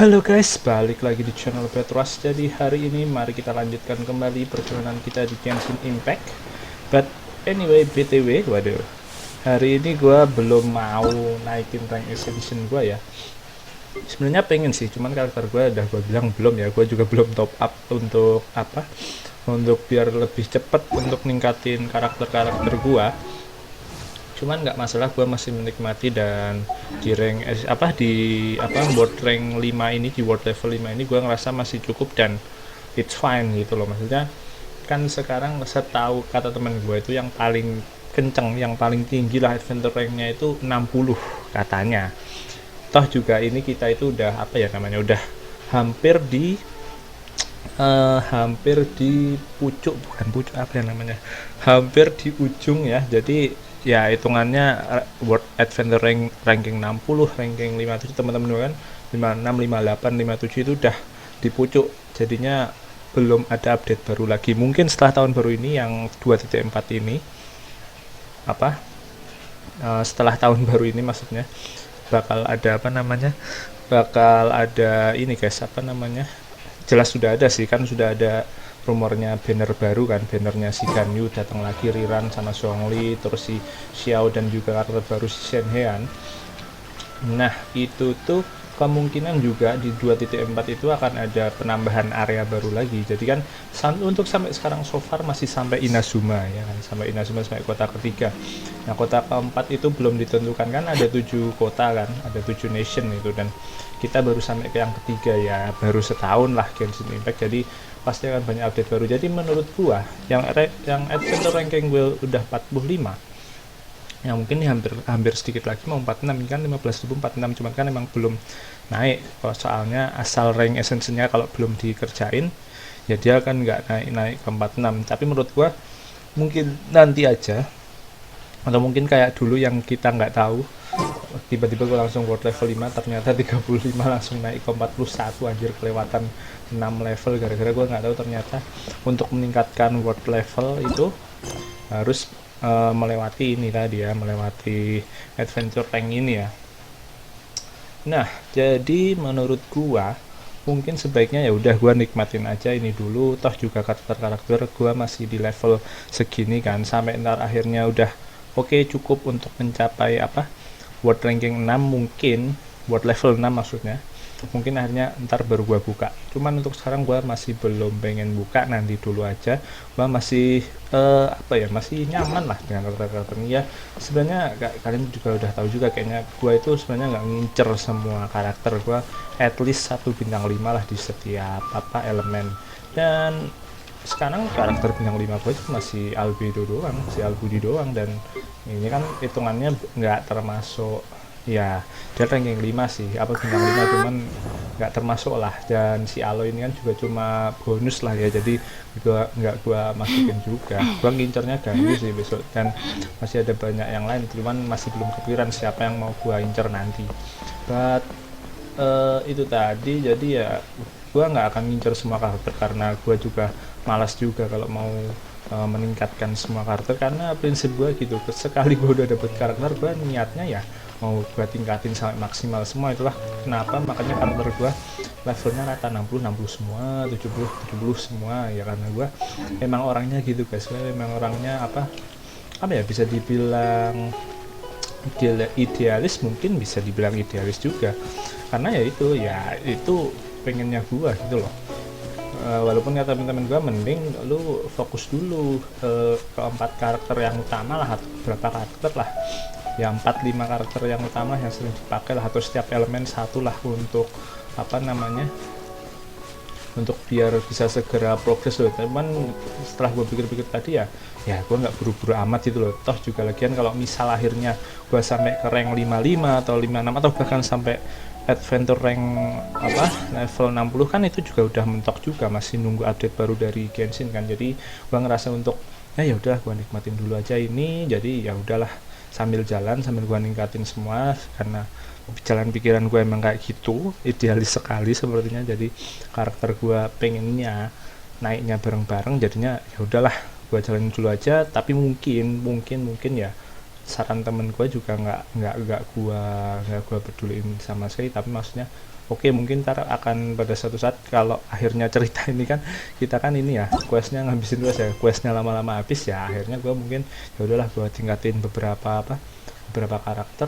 Halo guys, balik lagi di channel BadRush. Jadi hari ini mari kita lanjutkan kembali perjalanan kita di GenshinImpact. But anyway, BTW, waduh, hari ini gue belum mau naikin rank exhibition gue ya. Sebenarnya pengen sih, cuman karakter gue udah gue bilang belum ya. Gue juga belum top up untuk apa? Untuk biar lebih cepet untuk ningkatin karakter-karakter gue. Cuman nggak masalah, gue masih menikmati. Dan di rank world rank 5 ini, di world level 5 ini gue ngerasa masih cukup dan it's fine gitu loh. Maksudnya kan sekarang setahu kata teman gue itu yang paling kenceng, yang paling tinggi lah adventure ranknya itu 60 katanya. Toh juga ini kita itu udah udah hampir di pucuk, bukan pucuk, hampir di ujung ya. Jadi ya hitungannya world adventure ranking 60, ranking 57 teman-teman kan, 56, 58, 57 itu udah di pucuk. Jadinya belum ada update baru lagi. Mungkin setelah tahun baru ini yang 2.4 ini setelah tahun baru ini maksudnya bakal ada ini guys, jelas sudah ada sih, kan sudah ada rumornya banner baru kan, bannernya si Ganyu datang lagi, Riran sama Zhongli, terus si Xiao dan juga karakter baru si Shenhean. Nah itu tuh kemungkinan juga di 2.4 itu akan ada penambahan area baru lagi. Jadi kan untuk sampai sekarang so far masih sampai Inazuma ya kan, sampai kota ketiga. Nah kota keempat itu belum ditentukan kan, ada 7 kota kan, ada 7 nation itu, dan kita baru sampai ke yang ketiga ya, baru setahun lah Genshin Impact, jadi pasti akan banyak update baru. Jadi menurut gua yang adventure ranking gue udah 45, yang mungkin hampir sedikit lagi mau 46 kan, 15.046, cuman kan emang belum naik. Kalau soalnya asal rank essence-nya kalau belum dikerjain ya dia kan nggak naik ke 46. Tapi menurut gua mungkin nanti aja, atau mungkin kayak dulu yang kita nggak tahu, tiba-tiba gue langsung world level 5 ternyata 35 langsung naik ke 41, anjir kelewatan 6 level gara-gara gue nggak tahu ternyata untuk meningkatkan world level itu harus melewati ini tadi ya, melewati adventure tank ini ya. Nah jadi menurut gua mungkin sebaiknya ya udah gua nikmatin aja ini dulu, toh juga karakter gua masih di level segini kan, sampai ntar akhirnya udah oke, cukup untuk mencapai world ranking 6, mungkin world level 6 maksudnya, mungkin akhirnya ntar baru gua buka. Cuman untuk sekarang gua masih belum pengen buka, nanti dulu aja. Gua masih masih nyaman lah dengan karakter-karakternya ya. Sebenarnya kalian juga udah tahu juga kayaknya gua itu sebenarnya nggak ngincer semua karakter. Gua at least 1 bintang 5 lah di setiap elemen. Dan sekarang karakter bintang 5 gue itu masih albedo doang, si albudi doang, dan ini kan hitungannya nggak termasuk ya, dia ranking 5 sih, bintang 5, cuman nggak termasuk lah. Dan si Alo ini kan juga cuma bonus lah ya, jadi gua masukin juga. Gua ngincernya Ganyu sih besok, dan masih ada banyak yang lain, cuman masih belum kepikiran siapa yang mau gua incer nanti. But itu tadi, jadi ya gua nggak akan ngincer semua karakter karena gua juga malas juga kalau mau meningkatkan semua karakter, karena prinsip gue gitu, sekali gue udah dapet karakter gue niatnya ya mau gue tingkatin sampai maksimal semua. Itulah kenapa makanya karakter gue levelnya rata 60 semua, 70 semua ya, karena gue emang orangnya gitu guys. Gue emang orangnya bisa dibilang idealis, mungkin bisa dibilang idealis juga, karena ya itu pengennya gue gitu loh. Walaupun kata teman-teman gue mending lu fokus dulu ke 4 karakter yang utama lah, atau berapa karakter lah ya, 4-5 karakter yang utama yang sering dipakai lah, atau setiap elemen satu lah, untuk untuk biar bisa segera progres loh. Teman setelah gue pikir-pikir tadi ya gue nggak buru-buru amat gitu loh. Toh juga lagian kalau misal akhirnya gue sampai ke rank 55 atau 56 atau bahkan sampai adventure rank level 60 kan, itu juga udah mentok juga, masih nunggu update baru dari Genshin kan. Jadi gua ngerasa untuk ya udah gua nikmatin dulu aja ini. Jadi ya udahlah, sambil jalan sambil gua ningkatin semua, karena jalan pikiran gue emang kayak gitu, idealis sekali sepertinya. Jadi karakter gua pengennya naiknya bareng-bareng, jadinya ya udahlah gua jalanin dulu aja. Tapi mungkin ya saran temen gue juga nggak gua peduliin sama sekali, tapi maksudnya Oke, mungkin ntar akan pada suatu saat kalau akhirnya cerita ini kan kita kan ini ya questnya ngabisin quest ya, questnya lama-lama habis ya, akhirnya gue mungkin ya udahlah gue tingkatin beberapa karakter,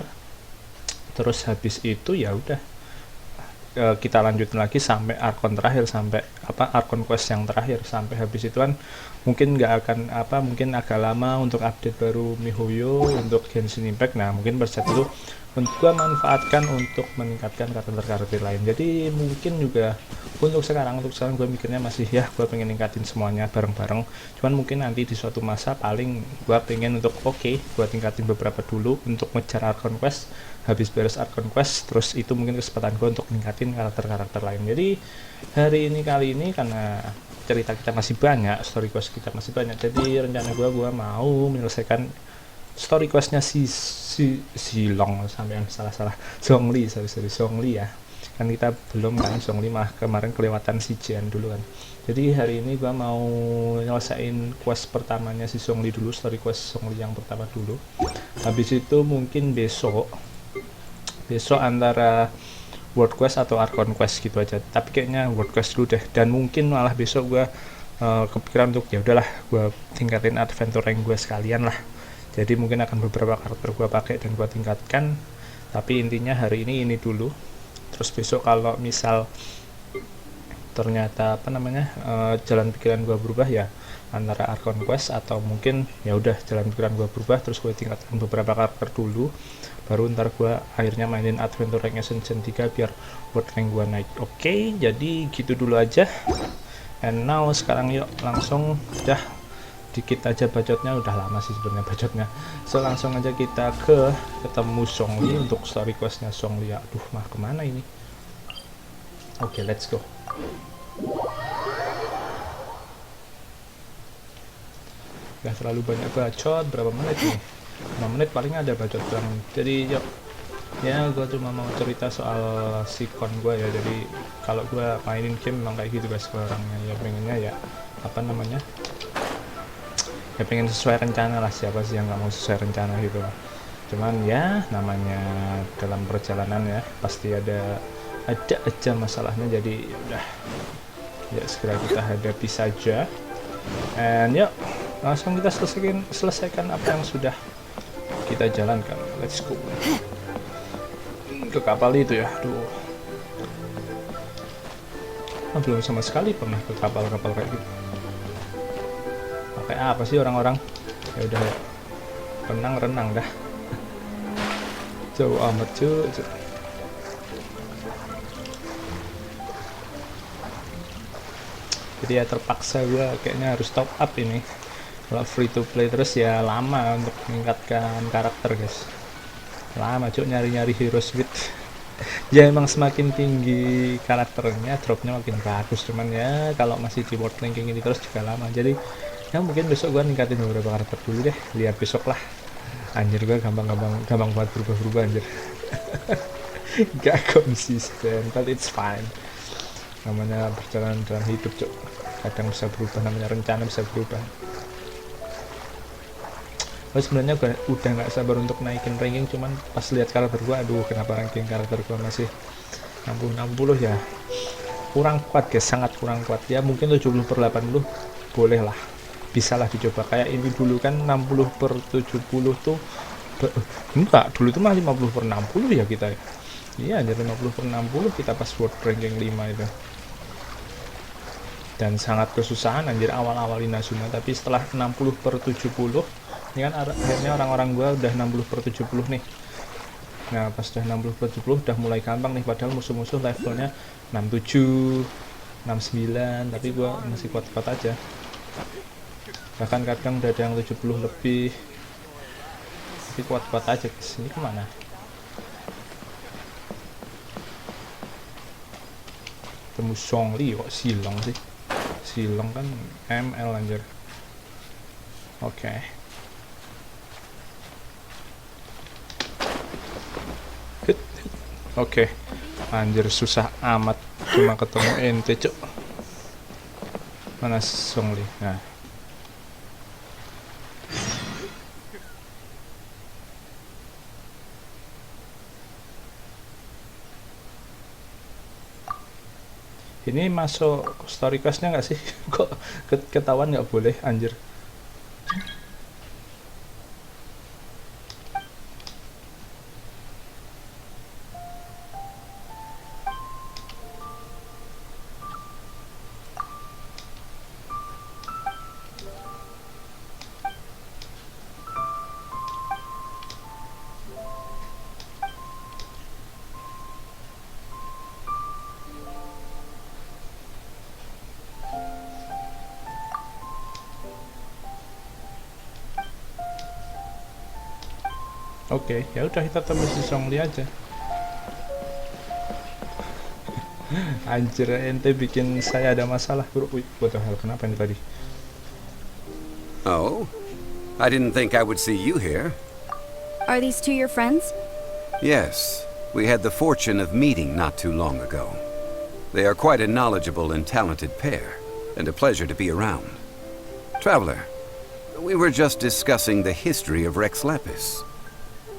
terus habis itu ya udah kita lanjutin lagi sampai arkon terakhir, sampai arkon quest yang terakhir, sampai habis itu kan mungkin nggak akan mungkin agak lama untuk update baru Mihoyo untuk Genshin Impact. Nah mungkin pada saat itu gue manfaatkan untuk meningkatkan karakter-karakter lain. Jadi mungkin juga untuk sekarang gue mikirnya masih ya gue pengen ningkatin semuanya bareng-bareng, cuman mungkin nanti di suatu masa paling gue pengen untuk gue tingkatin beberapa dulu untuk ngejar arkon quest. Habis beres arkon quest, terus itu mungkin kesempatan gue untuk ningkatin karakter-karakter lain. Jadi kali ini karena cerita kita masih banyak, story quest kita masih banyak, jadi rencana gue mau menyelesaikan story questnya si Long, sampai yang salah Zhongli, Zhongli ya, kan kita belum kan Zhongli, mah kemarin kelewatan si Jian dulu kan. Jadi hari ini gue mau nyelesain quest pertamanya si Zhongli dulu, story quest Zhongli yang pertama dulu. Habis itu mungkin besok antara world quest atau arkon quest gitu aja, tapi kayaknya world quest dulu deh. Dan mungkin malah besok gue kepikiran untuk ya udahlah gue tingkatin adventure rank gue sekalian lah. Jadi mungkin akan beberapa karakter gue pakai dan gue tingkatkan, tapi intinya hari ini dulu. Terus besok kalau misal ternyata jalan pikiran gue berubah ya antara arkon quest atau mungkin ya udah jalan pikiran gue berubah terus gue tingkatkan beberapa karakter dulu, baru ntar gue akhirnya mainin adventure rank season 3 biar world rank gue naik. Oke, jadi gitu dulu aja. And now sekarang yuk langsung udah dikit aja bacotnya, udah lama sih sebenarnya bacotnya, so langsung aja kita ketemu Zhongli untuk story questnya Zhongli. Aduh mah kemana ini. Oke, let's go. Gak terlalu banyak bacot, berapa menit nih, 5 menit paling ada bacot banget. Jadi yuk ya, gue cuma mau cerita soal sikon gue ya. Jadi kalau gue mainin game memang kayak gitu guys orangnya ya, pengennya ya ya pengen sesuai rencana lah, siapa sih yang nggak mau sesuai rencana gitu. Cuman ya namanya dalam perjalanan ya pasti ada aja masalahnya, jadi udah ya segera kita hadapi saja. And yuk langsung kita selesaikan apa yang sudah kita jalankan. Let's go ke kapal itu ya. Belum sama sekali pernah ke kapal-kapal kayak gitu. Pakai apa sih orang-orang? Ya udah ya, renang dah. Jauh amat cuy. Jadi ya terpaksa gue kayaknya harus top up ini. Kalau free to play terus ya lama untuk meningkatkan karakter guys. Lama cuy nyari hero sweet. Ya emang semakin tinggi karakternya dropnya makin bagus, cuman ya kalau masih di world ranking ini terus juga lama. Jadi ya mungkin besok gue ningkatin beberapa karakter dulu deh, lihat besok lah. Anjir gue gampang banget berubah anjir. Gak konsisten, but it's fine. Namanya perjalanan dalam hidup cok, kadang bisa berubah, namanya rencana bisa berubah. Gue sebenarnya udah nggak sabar untuk naikin ranking, cuman pas lihat karakter gue, aduh kenapa ranking karakter gue masih 60 ya, kurang kuat guys, sangat kurang kuat ya. Mungkin 70/80 boleh lah, bisa lah dicoba. Kayak ini dulu kan 60/70 tuh enggak, dulu tuh mah 50/60 ya kita ya. Iya aja 50/60 kita pas world ranking 5 itu. Dan sangat kesusahan anjir awal-awal Inazuma, tapi setelah 60/70 ini kan akhirnya orang-orang gua udah 60/70 nih. Nah pas udah 60/70 udah mulai gampang nih, padahal musuh-musuh levelnya 67, 69, tapi gua masih kuat-kuat aja. Bahkan kadang udah ada yang 70 lebih, tapi kuat-kuat aja. Ini kemana? Temu Zhongli kok Silong sih. Silong kan ML anjir. Oke. Oke. Anjir susah amat cuma ketemu ente cuk. Mana Zhongli? Nah. Ini masuk story quest-nya nggak sih? Kok ketahuan nggak boleh, anjir. Oke, ya udah kita tembus di Zhongli aja. Anjir, ente bikin saya ada masalah, bro. Wih, what the hell, kenapa ini tadi? Oh? I didn't think I would see you here. Are these two your friends? Yes, we had the fortune of meeting not too long ago. They are quite a knowledgeable and talented pair, and a pleasure to be around. Traveler, we were just discussing the history of Rex Lapis.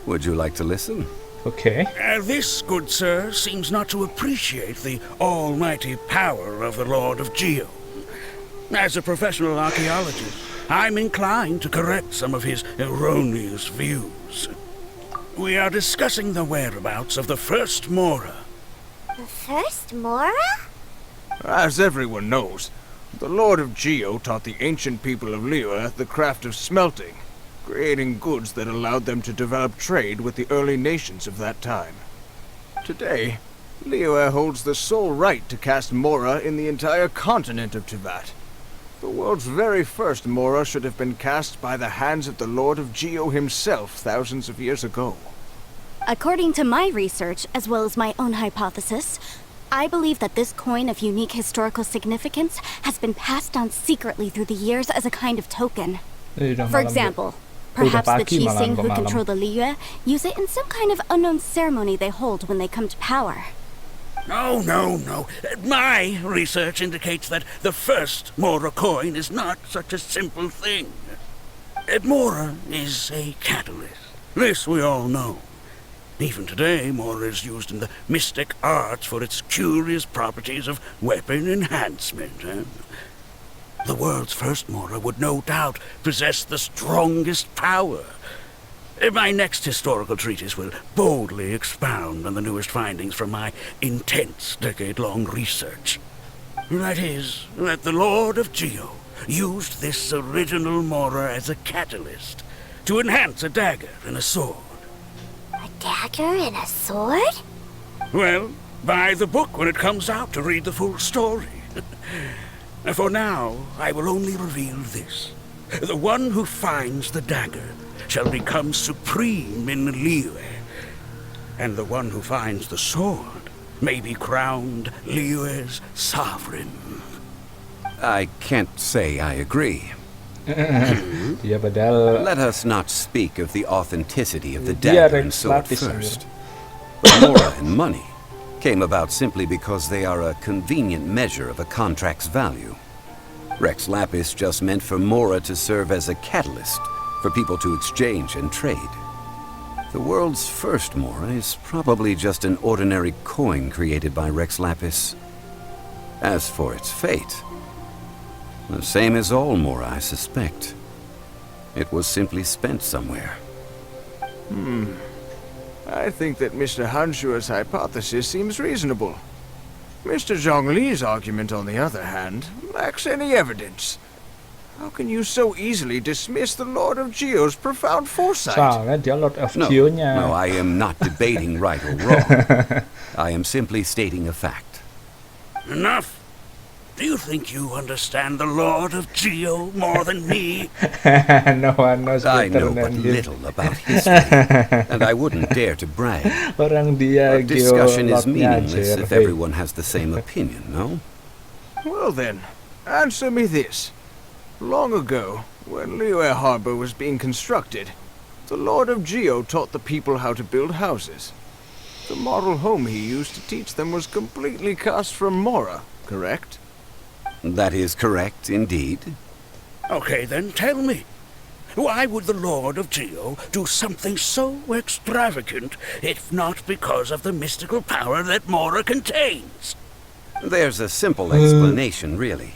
Would you like to listen? Okay. This, good sir, seems not to appreciate the almighty power of the Lord of Geo. As a professional archaeologist, I'm inclined to correct some of his erroneous views. We are discussing the whereabouts of the first Mora. The first Mora? As everyone knows, the Lord of Geo taught the ancient people of Liyue the craft of smelting, creating goods that allowed them to develop trade with the early nations of that time. Today, Liyue holds the sole right to cast Mora in the entire continent of Teyvat. The world's very first Mora should have been cast by the hands of the Lord of Geo himself thousands of years ago. According to my research, as well as my own hypothesis, I believe that this coin of unique historical significance has been passed down secretly through the years as a kind of token. For example, perhaps the Qixing who control the Liyue use it in some kind of unknown ceremony they hold when they come to power. No. My research indicates that the first Mora coin is not such a simple thing. Mora is a catalyst. This we all know. Even today, Mora is used in the mystic arts for its curious properties of weapon enhancement. The world's first Mora would no doubt possess the strongest power. My next historical treatise will boldly expound on the newest findings from my intense decade-long research. That is, that the Lord of Geo used this original Mora as a catalyst to enhance a dagger and a sword. A dagger and a sword? Well, buy the book when it comes out to read the full story. For now, I will only reveal this. The one who finds the dagger shall become supreme in Liyue, and the one who finds the sword may be crowned Liyue's sovereign. I can't say I agree. Ya padahal Let us not speak of the authenticity of the dia dagger and Rex sword Lapis, first. But Mora and money came about simply because they are a convenient measure of a contract's value. Rex Lapis just meant for Mora to serve as a catalyst for people to exchange and trade. The world's first Mora is probably just an ordinary coin created by Rex Lapis. As for its fate, the same as all Mora, I suspect. It was simply spent somewhere. I think that Mr. Hanshua's hypothesis seems reasonable. Mr. Zhongli's argument, on the other hand, lacks any evidence. How can you so easily dismiss the Lord of Geo's profound foresight? soalnya dia Lord of No, Geo-nya. no, I am not debating right or wrong. I am simply stating a fact. Enough! Do you think you understand the Lord of Geo more than me? No one knows I better know but than him. little about history, and I wouldn't dare to brag. Orang dia But discussion is Geo-lordnya, meaningless anjir. if Hey. everyone has the same opinion, no? Well then, answer me this. Long ago, when Liyue Harbor was being constructed, the Lord of Geo taught the people how to build houses. The model home he used to teach them was completely cast from Mora, correct? That is correct, indeed. Okay, then tell me. Why would the Lord of Geo do something so extravagant if not because of the mystical power that Mora contains? There's a simple explanation, really.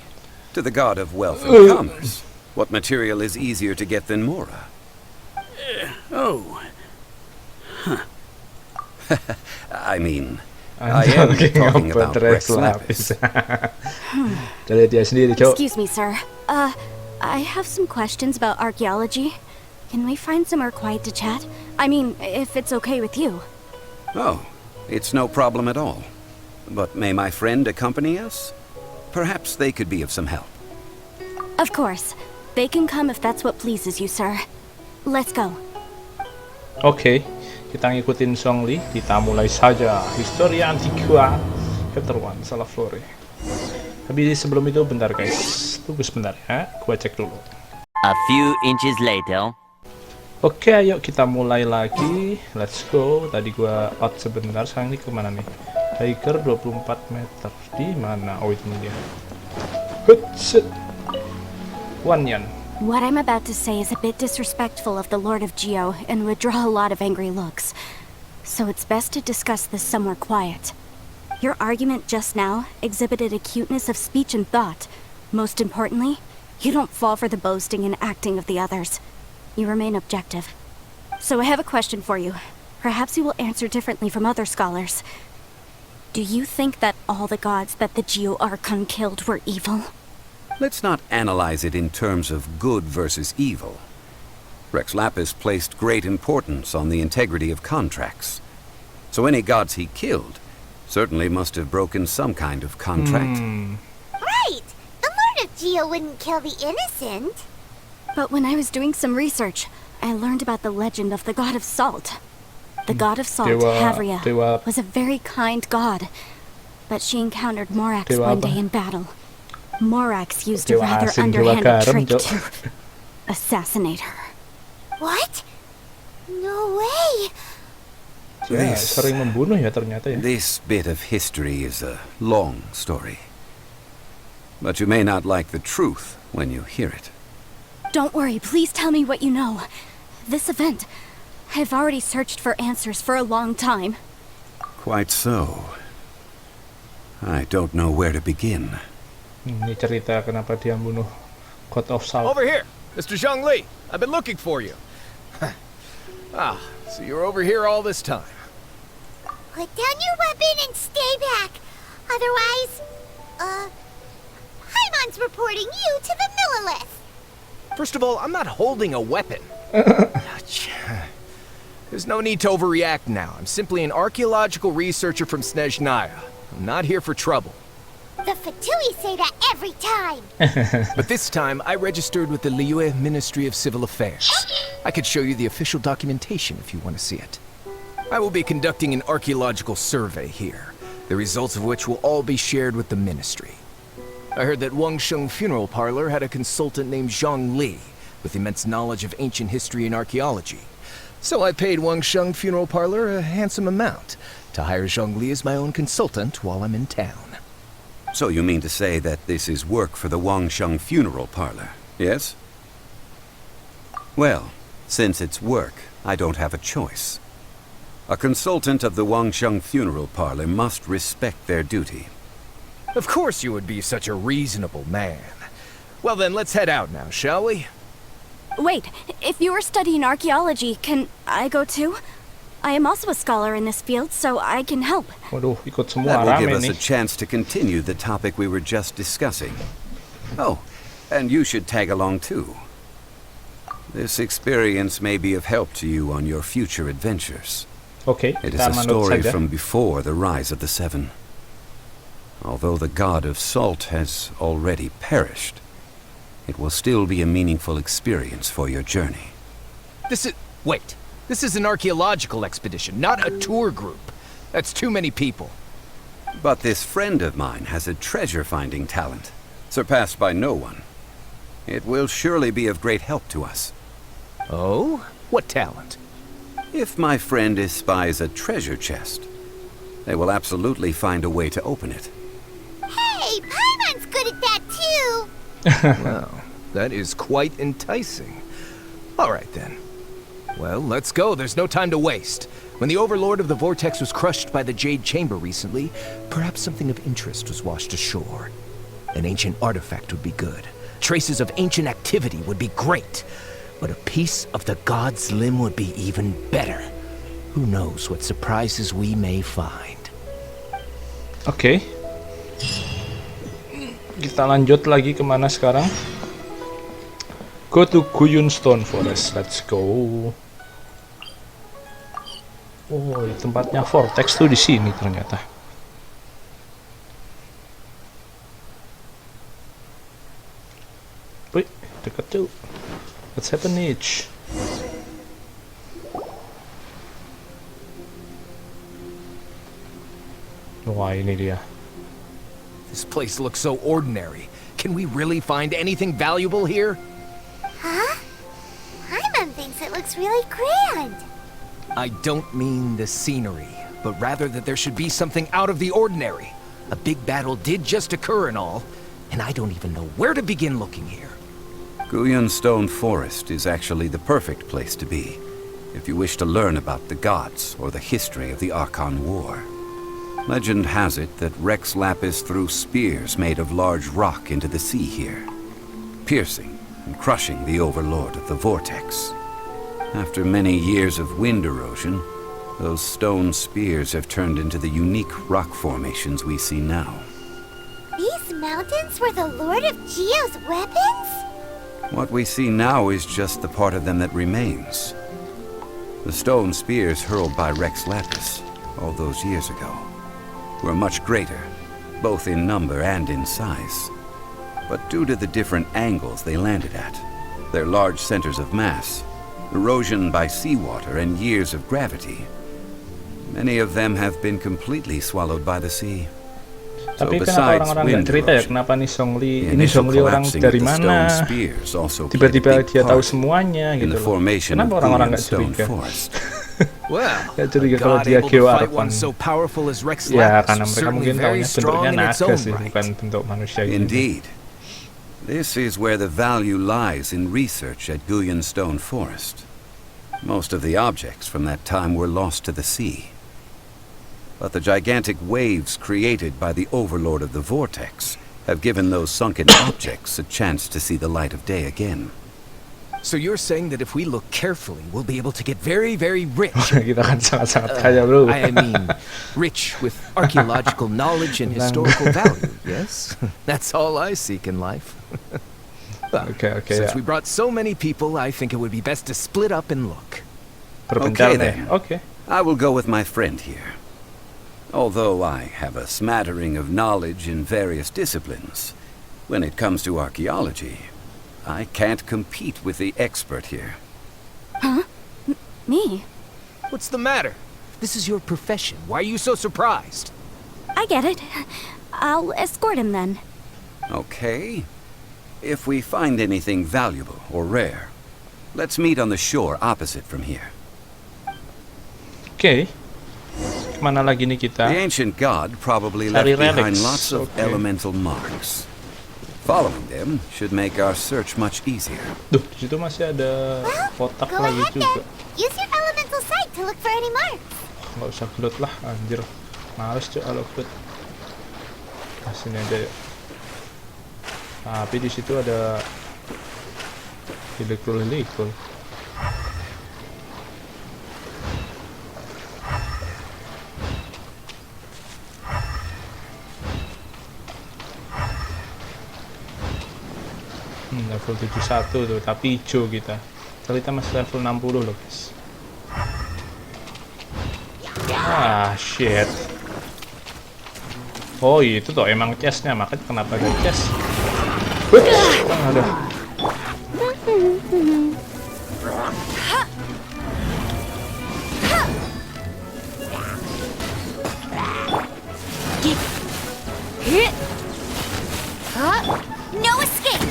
To the god of wealth and commerce, what material is easier to get than Mora? Oh, I mean, I'm I am talking talking about Rex Lapis. Kita lihat dia sendiri, Cok. Excuse me, sir. I have some questions about archaeology. Can we find somewhere quiet to chat? I mean, if it's okay with you. Oh, it's no problem at all. But may my friend accompany us? Perhaps they could be of some help. Of course. They can come if that's what pleases you, sir. Let's go. Oke, kita ngikutin Zhongli. Kita mulai saja. Historia Antigua, keteruan salah Flore. Tapi sebelum itu bentar guys. Tunggu sebentar ya. Gua cek dulu. A few inches later. Oke, ayo kita mulai lagi. Let's go. Tadi gua out sebentar. Sekarang ini kemana nih? Hiker 24 meter. Di mana? Oh, itu dia. Hutset. Wanyan. What I'm about to say is a bit disrespectful of the Lord of Geo and would draw a lot of angry looks. So it's best to discuss this somewhere quiet. Your argument just now exhibited acuteness of speech and thought. Most importantly, you don't fall for the boasting and acting of the others. You remain objective. So I have a question for you. Perhaps you will answer differently from other scholars. Do you think that all the gods that the Geo Archon killed were evil? Let's not analyze it in terms of good versus evil. Rex Lapis placed great importance on the integrity of contracts. So any gods he killed certainly must have broken some kind of contract. Right! The Lord of Geo wouldn't kill the innocent. But when I was doing some research, I learned about the legend of the god of salt. The god of salt, Havria, was a very kind god. But she encountered Morax one day in battle. Morax used a rather underhanded trick to assassinate her. What? No way! Ya, sering membunuh ya ternyata ya. This bit of history is a long story. But you may not like the truth when you hear it. Don't worry, please tell me what you know. This event, I've already searched for answers for a long time. Quite so. I don't know where to begin. Ini cerita kenapa dia bunuh God of Salt. Over here, Mr. Zhongli. I've been looking for you. So you're over here all this time. Put down your weapon and stay back. Otherwise, Paimon's reporting you to the Millilith. First of all, I'm not holding a weapon. There's no need to overreact now. I'm simply an archaeological researcher from Snezhnaya. I'm not here for trouble. The Fatui say that every time. But this time, I registered with the Liyue Ministry of Civil Affairs. I could show you the official documentation if you want to see it. I will be conducting an archaeological survey here, the results of which will all be shared with the ministry. I heard that Wangsheng Funeral Parlor had a consultant named Zhongli, with immense knowledge of ancient history and archaeology. So I paid Wangsheng Funeral Parlor a handsome amount to hire Zhongli as my own consultant while I'm in town. So you mean to say that this is work for the Wangsheng Funeral Parlor, yes? Well, since it's work, I don't have a choice. A consultant of the Wangsheng Funeral Parlor must respect their duty. Of course you would be such a reasonable man. Well then, let's head out now, shall we? Wait, if you are studying archaeology, can I go too? I am also a scholar in this field, so I can help. Waduh, ikut semua That will give rame us nih. a chance to continue the topic we were just discussing. Oh, and you should tag along too. This experience may be of help to you on your future adventures. Oke, It is kita a manut story saja. from before the rise of the Seven. Although the god of salt has already perished, it will still be a meaningful experience for your journey. Wait. This is an archaeological expedition, not a tour group. That's too many people. But this friend of mine has a treasure-finding talent, surpassed by no one. It will surely be of great help to us. Oh? What talent? If my friend espies a treasure chest, they will absolutely find a way to open it. Hey, Paimon's good at that too. Well, that is quite enticing. All right then. Well, let's go. There's no time to waste. When the Overlord of the Vortex was crushed by the Jade Chamber recently, perhaps something of interest was washed ashore. An ancient artifact would be good. Traces of ancient activity would be great. But a piece of the God's limb would be even better. Who knows what surprises we may find. Oke. Kita lanjut lagi kemana sekarang? Go to Guyun Stone Forest. Let's go. Oh, tempatnya Vortex tuh di sini ternyata. Wih, dekat tuh. What's happening? Wah, ini dia. This place looks so ordinary. Can we really find anything valuable here? Huh? Paimon thinks it looks really grand. I don't mean the scenery, but rather that there should be something out of the ordinary. A big battle did just occur and all, and I don't even know where to begin looking here. Guyun Stone Forest is actually the perfect place to be, if you wish to learn about the gods or the history of the Archon War. Legend has it that Rex Lapis threw spears made of large rock into the sea here, piercing and crushing the Overlord of the Vortex. After many years of wind erosion, those stone spears have turned into the unique rock formations we see now. These mountains were the Lord of Geo's weapons? What we see now is just the part of them that remains. The stone spears hurled by Rex Lapis all those years ago were much greater, both in number and in size. But due to the different angles they landed at, their large centers of mass, erosion by seawater, and years of gravity, many of them have been completely swallowed by the sea. Tapi kenapa orang-orang nggak cerita ya, kenapa nih Zhongli, ini Zhongli orang dari mana? Tiba-tiba dia tahu semuanya gitu loh. Kenapa orang-orang nggak curiga? Nggak curiga kalau dia Geo Archon. Ya, karena mereka mungkin tahunya bentuknya naga sih, bukan bentuk manusia gitu. Indeed. This is where the value lies in research at Guyun Stone Forest. Most of the objects from that time were lost to the sea. But the gigantic waves created by the Overlord of the Vortex have given those sunken objects a chance to see the light of day again. So you're saying that if we look carefully, we'll be able to get very, very rich? Kita kan sangat-sangat kaya, bro. I mean, rich with archaeological knowledge and historical value, yes? That's all I seek in life. Okay, Since we brought so many people, I think it would be best to split up and look. Okay then. Okay. I will go with my friend here. Although I have a smattering of knowledge in various disciplines, when it comes to archaeology, I can't compete with the expert here. Huh? Me? What's the matter? This is your profession. Why are you so surprised? I get it. I'll escort him then. Okay. If we find anything valuable or rare, let's meet on the shore opposite from here. Okay. Kemana lagi nih kita? The ancient god probably left behind lots of elemental marks. Following them should make our search much easier. Duh, di situ masih ada kotak lagi juga. Use your elemental sight to look for any marks. Nggak usah gelut lah, anjir. Males cuy kalau gelut. Nah, sini aja ya. Tapi di situ ada hilikul. Level 71 tuh, tapi hijau kita. Kita masih level 60 loh, guys. Ah, shit. Oh, itu tuh emang chestnya, makanya kenapa ada chest? Wih, ada. No escape!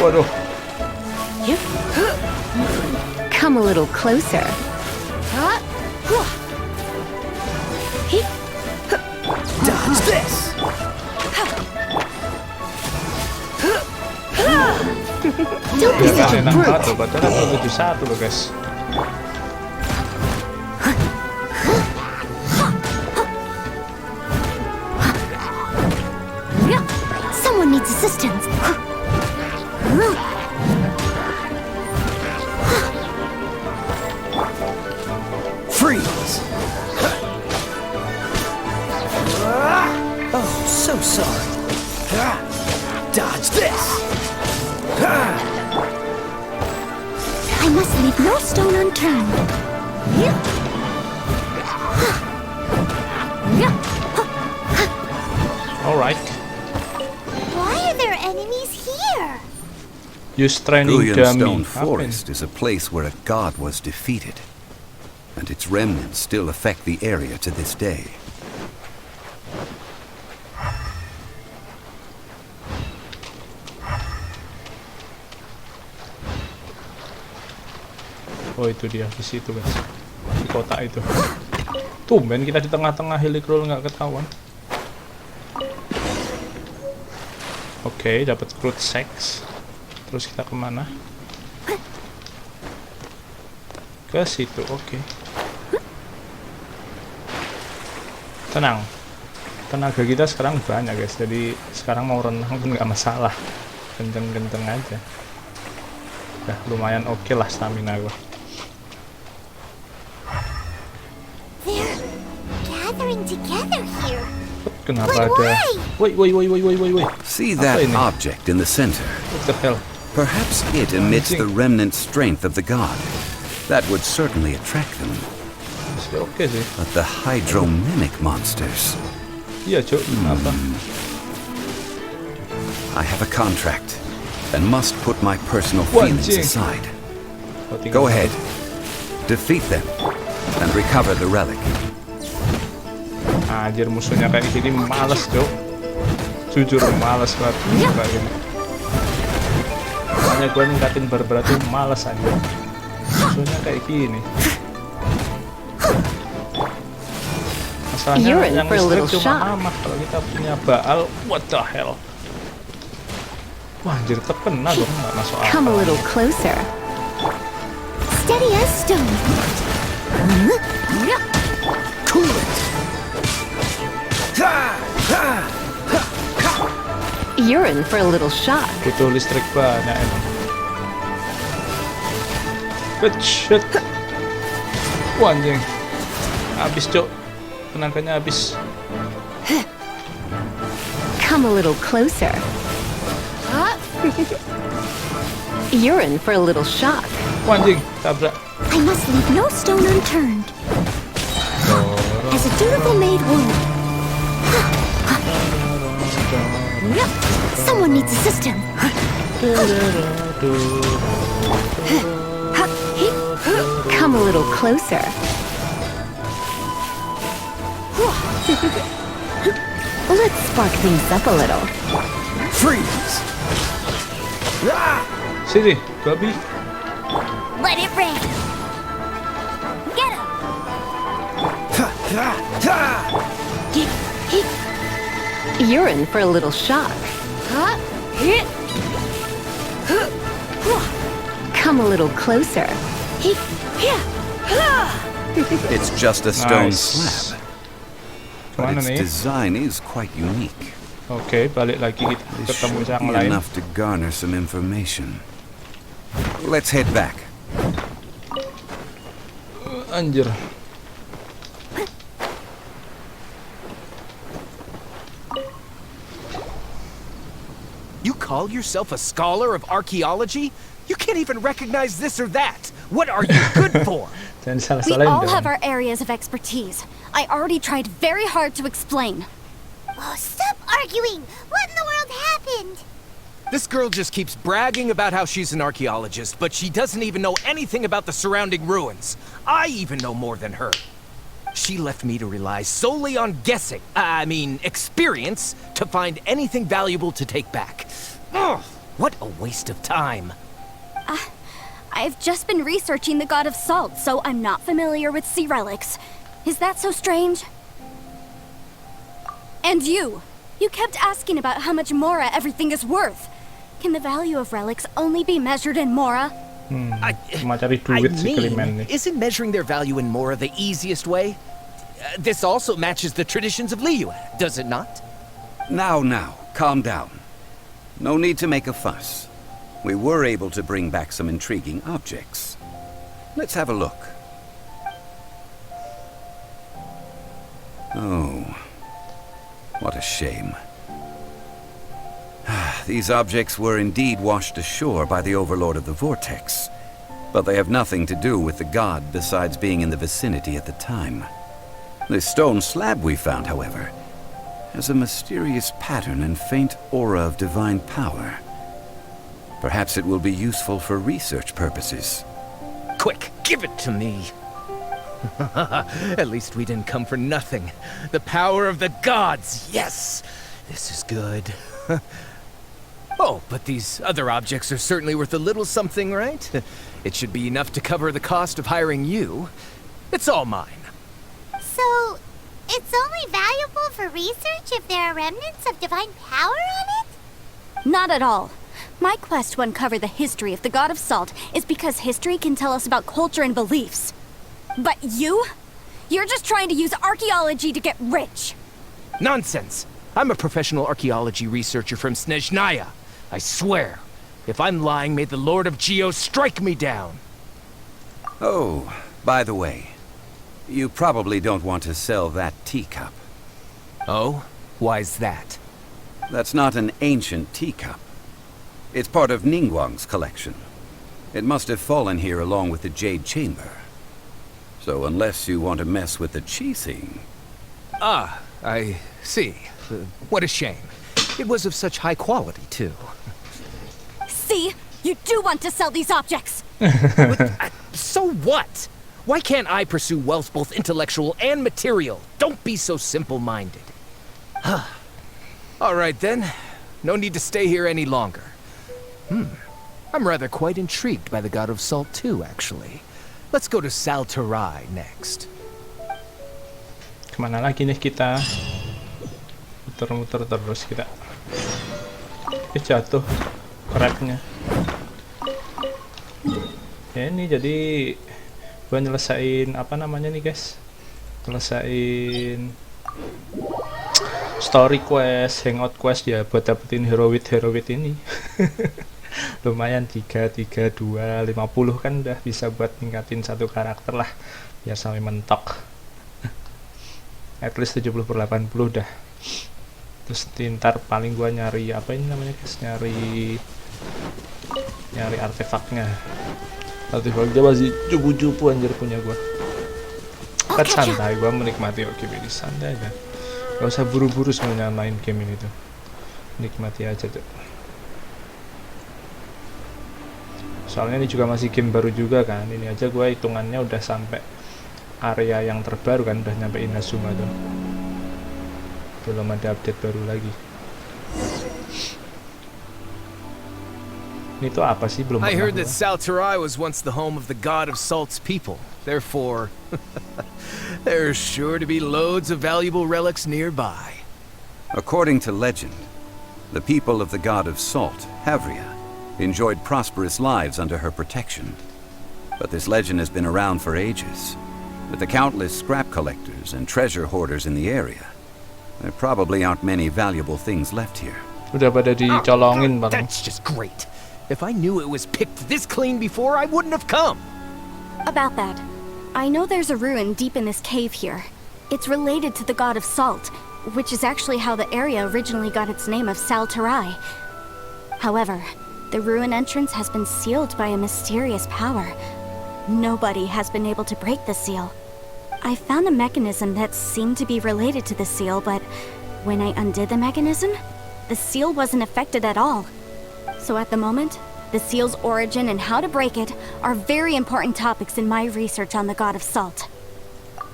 Waduh. Come a little closer. Dodge this! Don't be Dia such kan a enak banget brute. loh, padahal level 71 loh guys. Someone needs assistance. Freeze! Oh, so sorry. Dodge this! I must leave no stone unturned. Alright. Why are there enemies here? Use training dummy. Stone Apa Forest is a place where a god was defeated, and its remnants still affect the area to this day. Oh itu dia di situ guys, di kota itu. Tumben kita di tengah-tengah helicroll nggak ketahuan. Oke, dapat crude sex. Terus kita kemana? Ke situ, oke. Tenang, tenaga kita sekarang banyak guys, jadi sekarang mau renang pun nggak masalah, kenceng-kenceng aja. Udah lumayan oke lah stamina gua. They're gathering together here. Kenapa But ada? why? Wait. See Apa that ini? object in the center? What the hell? Perhaps it emits the remnant strength of the god. That would certainly attract them. Oke sih. But the hydromimic monsters. Iya Cok, apa? I have a contract and must put my personal Wajing. feelings aside. Oh, tinggal Go ahead. Defeat them and recover the relic. Anjir, musuhnya kayak gini males Cok. Jujur males banget kayak gini. Makanya gue ningkatin barbar tuh males aja. Musuhnya kayak gini. Masalahnya You're in yang for a little listrik cuma shock. amat. Kalau kita punya Baal, what the hell? Wah anjir, terkena dong, nggak masuk akal. Come a little closer. Steady as stone. Cool it! You're in for a little shock. Butuh listrik banyak emang. Shit. Wah anjing. Habis Cok. Tenaganya habis. Come a little closer. You're in for a little shock. Wah anjing, tabrak. I must leave no stone unturned. As a dutiful maid would. Someone needs assistance. Come a little closer. Let's spark things up a little. Freeze! Sini, babi. Let it rain. Get him. You're in for a little shock. Come a little closer. It's just a stone Nice. slab, but Kemana its nih? design is quite unique. Oke, balik lagi kita This ketemu should yang be lain. enough to garner some information. Let's head back. Anjir. You call yourself a scholar of archaeology? You can't even recognize this or that. What are you good for? Jangan We salah-salahin all dong. have our areas of expertise. I already tried very hard to explain. Oh, stop arguing. What in the world happened? This girl just keeps bragging about how she's an archaeologist, but she doesn't even know anything about the surrounding ruins. I even know more than her. She left me to rely solely on guessing, experience, to find anything valuable to take back. Ugh, what a waste of time. I've just been researching the god of salt, so I'm not familiar with sea relics. Is that so strange? And you kept asking about how much Mora everything is worth. Can the value of relics only be measured in Mora? Cuma cari duit si Kaliman nih. Isn't measuring their value in Mora the easiest way? This also matches the traditions of Liyue, does it not? Now, calm down. No need to make a fuss. We were able to bring back some intriguing objects. Let's have a look. Oh, what a shame. These objects were indeed washed ashore by the Overlord of the Vortex, but they have nothing to do with the god besides being in the vicinity at the time. This stone slab we found, however, has a mysterious pattern and faint aura of divine power. Perhaps it will be useful for research purposes. Quick, give it to me. At least we didn't come for nothing. The power of the gods, yes! This is good. Oh, but these other objects are certainly worth a little something, right? It should be enough to cover the cost of hiring you. It's all mine. So, it's only valuable for research if there are remnants of divine power on it? Not at all. My quest to uncover the history of the god of salt is because history can tell us about culture and beliefs. But you're just trying to use archaeology to get rich. Nonsense! I'm a professional archaeology researcher from Snezhnaya. I swear, if I'm lying, may the Lord of Geo strike me down. Oh, by the way, you probably don't want to sell that teacup. Oh? Why's that? That's not an ancient teacup. It's part of Ningguang's collection. It must have fallen here along with the Jade Chamber. So unless you want to mess with the Qixing... Ah, I see. What a shame. It was of such high quality, too. See? You do want to sell these objects! So what? Why can't I pursue wealth both intellectual and material? Don't be so simple-minded. All right, then. No need to stay here any longer. I'm rather quite intrigued by the God of Salt, too, actually. Let's go to Saltarai next. Kemana lagi nih kita? Muter-muter terus kita. Jatuh crabnya. Ya ini jadi gua nyelesain apa namanya nih guys? Nyelesain story quest, hangout quest ya buat dapetin heroid ini. Lumayan 3, 2, 50 kan udah bisa buat ningkatin satu karakter lah biar sampai mentok. At least 70 per 80 udah. Terus ntar paling gua nyari apa ini namanya guys, nyari artefaknya. Artefaknya masih cupu-cupu anjir punya gua. Kan santai, gua menikmati game ini santai aja. Gak usah buru-buru sebenarnya main game ini tuh. Nikmati aja tuh. Soalnya ini juga masih game baru juga kan. Ini aja gua hitungannya udah sampai area yang terbaru kan, udah nyampe Inazuma tuh. Belum ada update baru lagi. Ini tuh apa sih belum I heard pernah that Saltarai was once the home of the god of Salt's people. Therefore, there's sure to be loads of valuable relics nearby. According to legend, the people of the god of Salt, Havria, enjoyed prosperous lives under her protection. But this legend has been around for ages. With the countless scrap collectors and treasure hoarders in the area, there probably aren't many valuable things left here. udah pada dicolongin bang. That's just great. If I knew it was picked this clean before, I wouldn't have come. About that, I know there's a ruin deep in this cave here. It's related to the god of salt, which is actually how the area originally got its name of Saltarai. However, the ruin entrance has been sealed by a mysterious power. Nobody has been able to break the seal. I found a mechanism that seemed to be related to the seal, but when I undid the mechanism, the seal wasn't affected at all. So at the moment, the seal's origin and how to break it are very important topics in my research on the god of salt.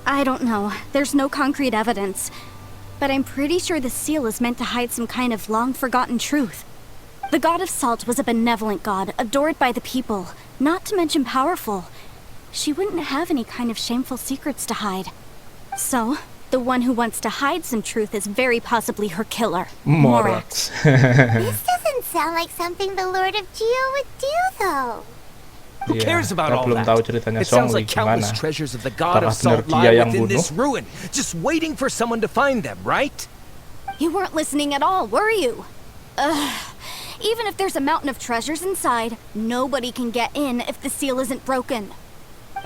I don't know, there's no concrete evidence, but I'm pretty sure the seal is meant to hide some kind of long-forgotten truth. The god of salt was a benevolent god, adored by the people, not to mention powerful. She wouldn't have any kind of shameful secrets to hide. So, the one who wants to hide some truth is very possibly her killer, Morax. This doesn't sound like something the Lord of Geo would do, though. Who cares about kita all belum that? tahu ceritanya It sounds Zhongli like countless gimana. treasures of the god Apakah of salt benar dia lie yang within bunuh? this ruin, just waiting for someone to find them, right? You weren't listening at all, were you? Even if there's a mountain of treasures inside, nobody can get in if the seal isn't broken.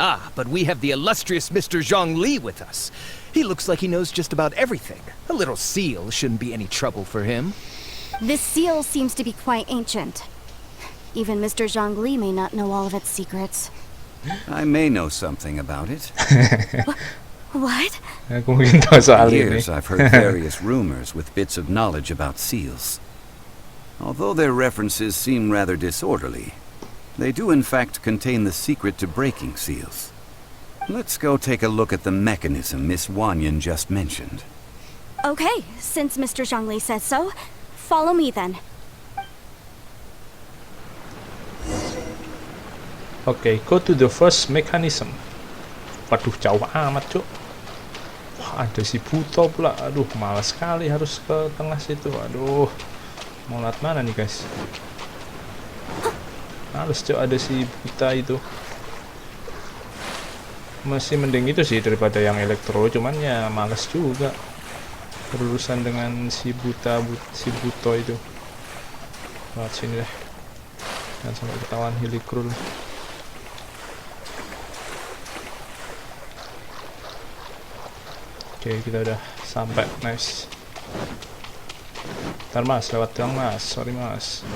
Ah, but we have the illustrious Mr. Zhongli with us. He looks like he knows just about everything. A little seal shouldn't be any trouble for him. This seal seems to be quite ancient. Even Mr. Zhongli may not know all of its secrets. I may know something about it. What? Aku mungkin tahu soal For ini. years, I've heard various rumors with bits of knowledge about seals. Although their references seem rather disorderly, they do in fact contain the secret to breaking seals. Let's go take a look at the mechanism Miss Wanyan just mentioned. Okay, since Mr. Zhongli says so, follow me then. Oke, go to the first mechanism. Waduh, jauh amat, Cuk. Wah, ada si Buto pula. Aduh, malas sekali harus ke tengah situ. Aduh. Mau lihat mana nih, guys? Males, Cuk, ada si Buta itu. Masih mending itu sih daripada yang elektro, cuman ya males juga berurusan dengan si si Buto itu. Lewat sini deh. Jangan sampai ketahuan Hilikrul. Oke, kita udah sampai, nice. Ntar mas, lewat doang mas, sorry mas.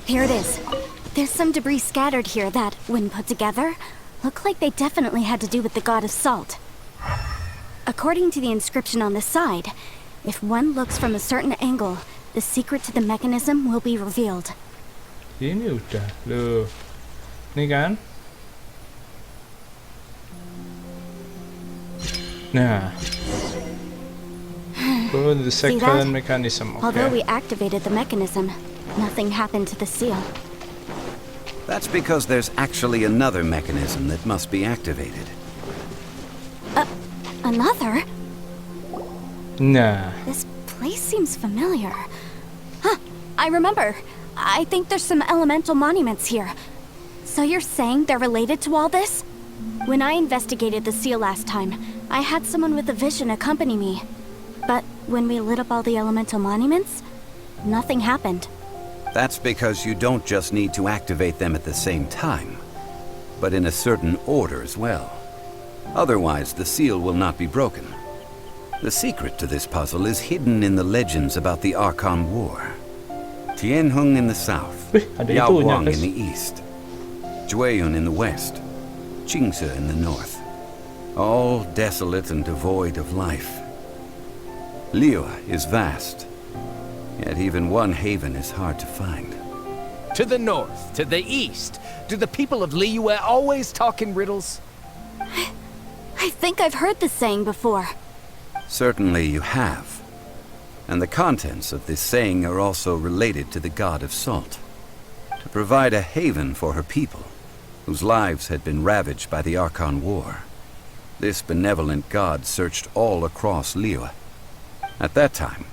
Here it is. There's some debris scattered here that, when put together, look like they definitely had to do with the god of salt. According to the inscription on the side, if one looks from a certain angle, the secret to the mechanism will be revealed. Ini udah, loh. Nih kan? Nah. Oh, the See second that? mechanism, Although we okay. activated the mechanism, nothing happened to the seal. That's because there's actually another mechanism that must be activated. Another? Nah. This place seems familiar. Huh, I remember. I think there's some elemental monuments here. So you're saying they're related to all this? When I investigated the seal last time, I had someone with a vision accompany me. But when we lit up all the elemental monuments, nothing happened. That's because you don't just need to activate them at the same time, but in a certain order as well. Otherwise, the seal will not be broken. The secret to this puzzle is hidden in the legends about the Archon War. Tianheng in the south, Wih, ada itunya, Yaoguang guys. in the east, Jueyun in the west, Qingce in the north. All desolate and devoid of life. Liyue is vast, yet even one haven is hard to find. To the north, to the east. Do the people of Liyue always talk in riddles? I think I've heard this saying before. Certainly you have. And the contents of this saying are also related to the god of salt. To provide a haven for her people, whose lives had been ravaged by the Archon War. This benevolent god searched all across Liyue. At that time,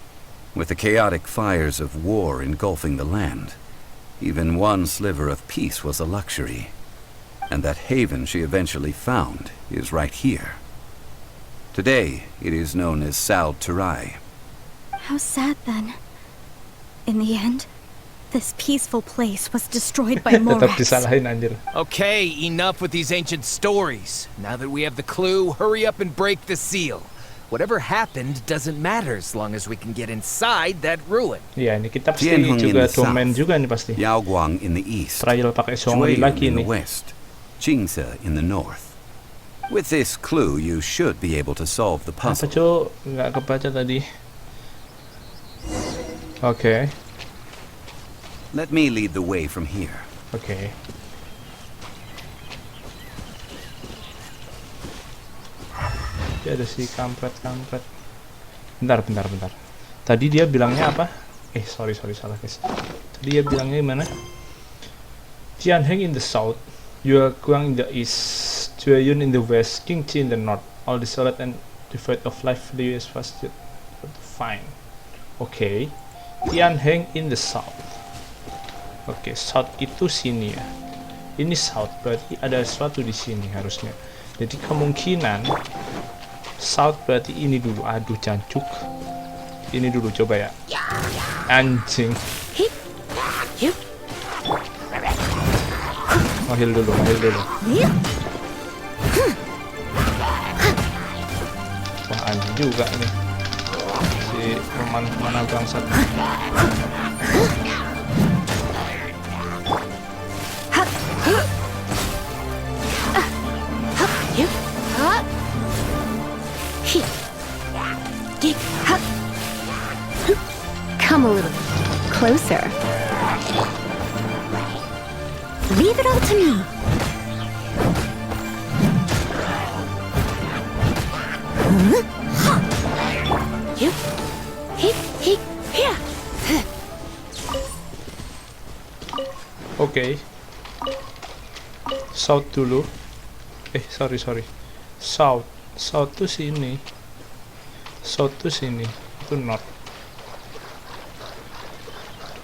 with the chaotic fires of war engulfing the land, even one sliver of peace was a luxury. And that haven she eventually found is right here. Today, it is known as Sal Turai. How sad then. In the end, this peaceful place was destroyed by Tetap Morax. disalahin anjir. Okay, enough with these ancient stories. Now that we have the clue, hurry up and break the seal. Whatever happened doesn't matter as long as we can get inside that ruin. Iya, ini kita pasti Tianheng in juga the domain south, juga nih pasti. Yaoguang in the east, Trial pakai Zhongli Jueyun lagi in the nih. west, Qingce in the north. With this clue, you should be able to solve the Apa puzzle. Cuk? Nggak kebaca tadi. Oke. Let me lead the way from here. Oke. Dia ada si kampret. Bentar. Tadi dia bilangnya apa? Sorry salah guys. Dia bilangnya gimana? Tianheng in the south, Yueguang in the east, Jueyun in the west, Qingqi in the north. All the solid and devoid of life Liu is fasted. Fine. Oke. Tianheng in the south. Oke, south itu sini ya. Ini south berarti ada sesuatu di sini harusnya. Jadi kemungkinan south berarti ini dulu. Aduh jancuk. Ini dulu coba ya. Anjing. Oh, heal dulu. Wah, anjing juga nih. Si mana bangsat. Come a little closer. Leave it all to me. Oke. South dulu. Sorry. South tuh sini. Itu north.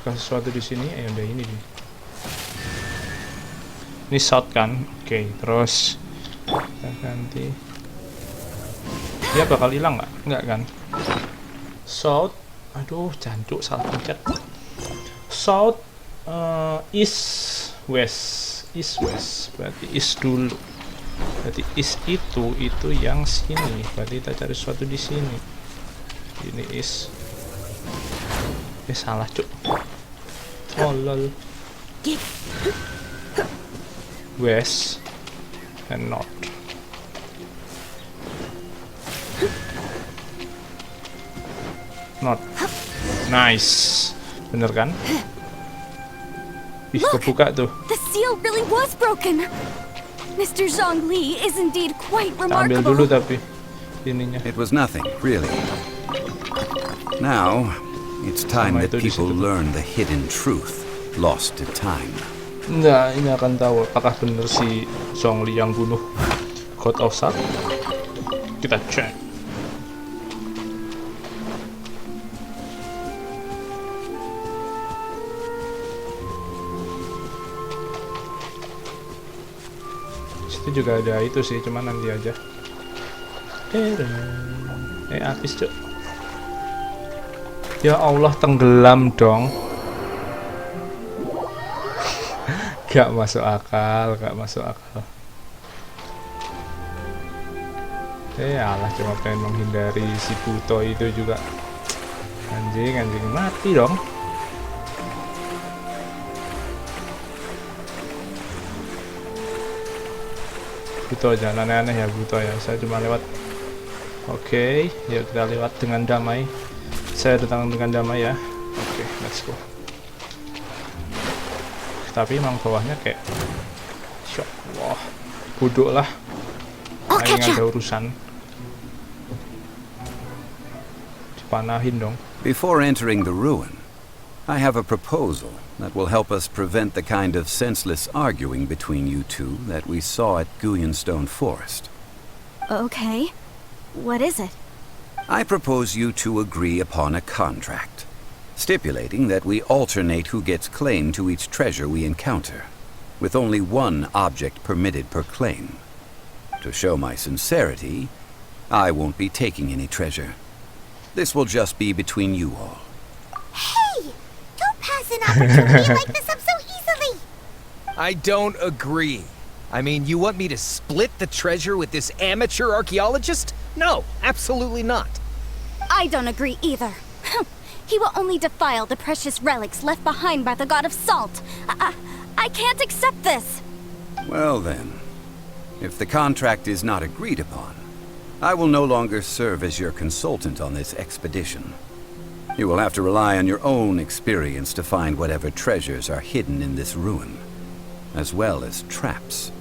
Kalau sesuatu di sini, udah ini nih. Ini south kan? Oke, terus kita ganti. Dia bakal hilang nggak? Nggak kan? South. Aduh, jancuk salah pencet. South, east, west. Berarti east dulu. Berarti east itu yang sini. Berarti kita cari sesuatu di sini. Ini east. Salah cuk. Oh lol. West and north. North. Nice. Bener kan? Ih, kebuka tuh. The seal really was broken. Mr. Zhongli is indeed quite Ambil remarkable. dulu tapi ininya. It was nothing, really. Now, it's time that people learn the hidden truth lost to time. Nah, ini akan tahu apakah benar si Zhongli yang bunuh God of Salt. Kita cek. Situ juga ada itu sih, cuman nanti aja. Habis cok. Ya Allah, tenggelam dong. Gak masuk akal. Alah, cuma pengen menghindari si Buto itu juga. Anjing mati dong. Buto jangan aneh-aneh ya Buto ya. Saya cuma lewat. Oke, yuk kita lewat dengan damai. Saya datang dengan damai ya. Oke, let's go. Tapi emang bawahnya kayak shock. Wah, bodoh lah. Aing ada urusan. Dipanahin dong. Before entering the ruin, I have a proposal that will help us prevent the kind of senseless arguing between you two that we saw at Guyonstone Forest. Okay. What is it? I propose you two agree upon a contract, stipulating that we alternate who gets claim to each treasure we encounter, with only one object permitted per claim. To show my sincerity, I won't be taking any treasure. This will just be between you all. Hey! Don't pass an opportunity like this up so easily! I don't agree. I mean, you want me to split the treasure with this amateur archaeologist? No, absolutely not. I don't agree either. He will only defile the precious relics left behind by the god of salt. I can't accept this. Well then, if the contract is not agreed upon, I will no longer serve as your consultant on this expedition. You will have to rely on your own experience to find whatever treasures are hidden in this ruin, as well as traps.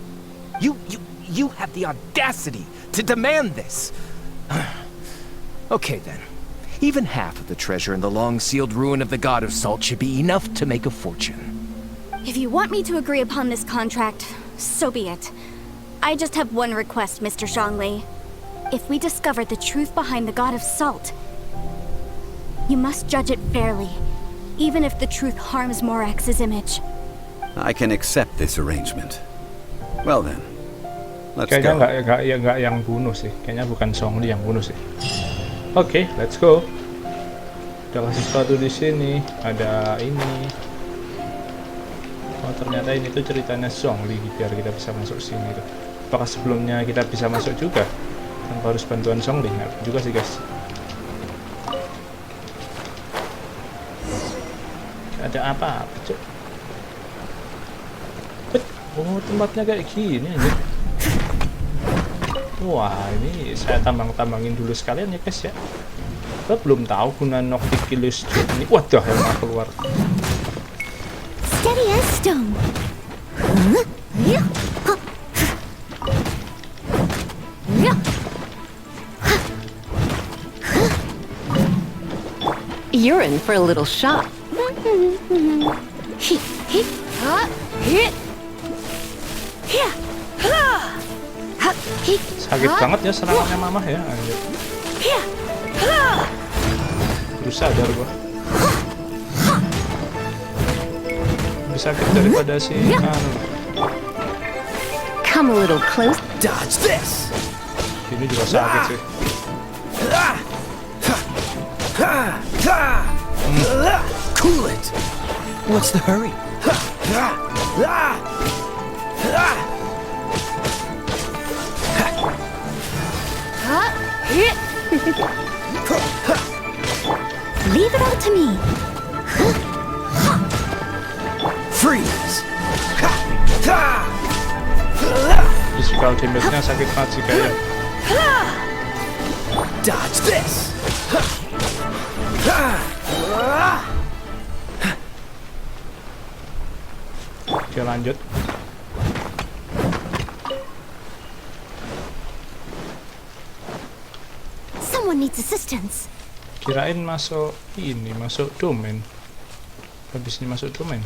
You have the audacity to demand this. Okay then. Even half of the treasure in the long-sealed ruin of the God of Salt should be enough to make a fortune. If you want me to agree upon this contract, so be it. I just have one request, Mr. Zhongli. If we discover the truth behind the God of Salt, you must judge it fairly, even if the truth harms Morax's image. I can accept this arrangement. Well then, let's Kayaknya go. nggak yang bunuh sih. Kayaknya bukan Zhongli yang bunuh sih. Oke, let's go. Udah kasih sesuatu di sini. Ada ini. Oh, ternyata ini tuh ceritanya Zhongli biar kita bisa masuk sini tuh. Apakah sebelumnya kita bisa masuk juga tanpa harus bantuan Zhongli? Nggak juga sih, guys. Ada apa? Cuk? Oh, tempatnya kayak gini aja. Wah, ini saya tambangin dulu sekalian ya, guys ya. Kita belum tahu guna Nocticulus ini. Waduh, yang keluar. Steady as stone. You're in for a little shock. Sakit banget ya serangannya mamah ya, anjir. Terus sadar gua. Lebih sakit daripada si Come a little close. Dodge this! ini juga sakit sih. Cool it! What's the hurry? Leave it all to me. Freeze! Physical damage-nya sakit banget sih kayaknya. Dodge this! Oke, lanjut. Someone needs assistance. Kirain masuk ini, masuk domain. Habis ini masuk domain.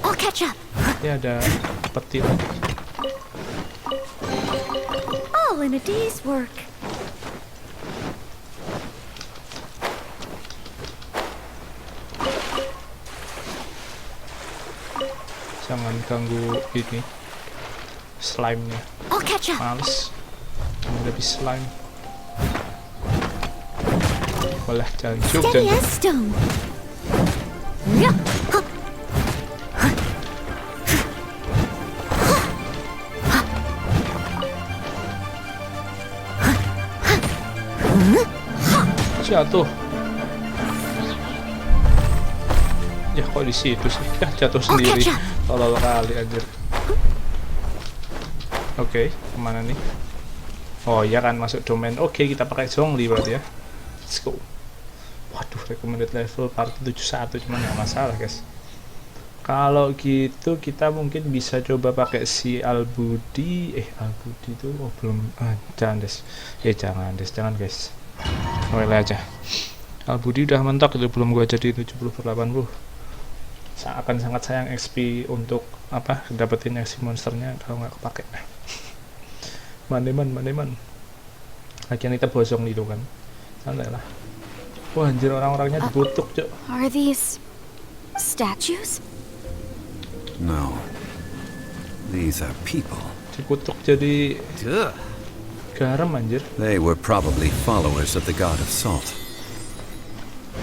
I'll catch up. Ya ada peti lagi. All in a day's work. Jangan ganggu ini slime-nya. I'll catch up. Males lebih slime. Boleh jangan Steady as stone. jatuh. Ya kok di situ sih? Ya jatuh sendiri. Tolol kali anjir. Oke, kemana nih? Oh iya kan masuk domain. Oke, kita pakai Zhongli berarti ya. Let's go. Waduh, recommended level part 71 cuman nggak masalah guys. Kalau gitu kita mungkin bisa coba pakai si Albudi. Albudi itu oh belum. Jangan des. Jangan guys. Boleh aja. Albudi udah mentok itu belum gua jadi 70/80. Akan sangat sayang XP untuk apa dapetin XP monsternya kalau nggak kepake. Maneman. Lagian kita bosong itu kan. Santai lah. Wah anjir orang-orangnya dikutuk cok. Are these statues? No. These are people. Dikutuk jadi garam anjir. They were probably followers of the God of Salt.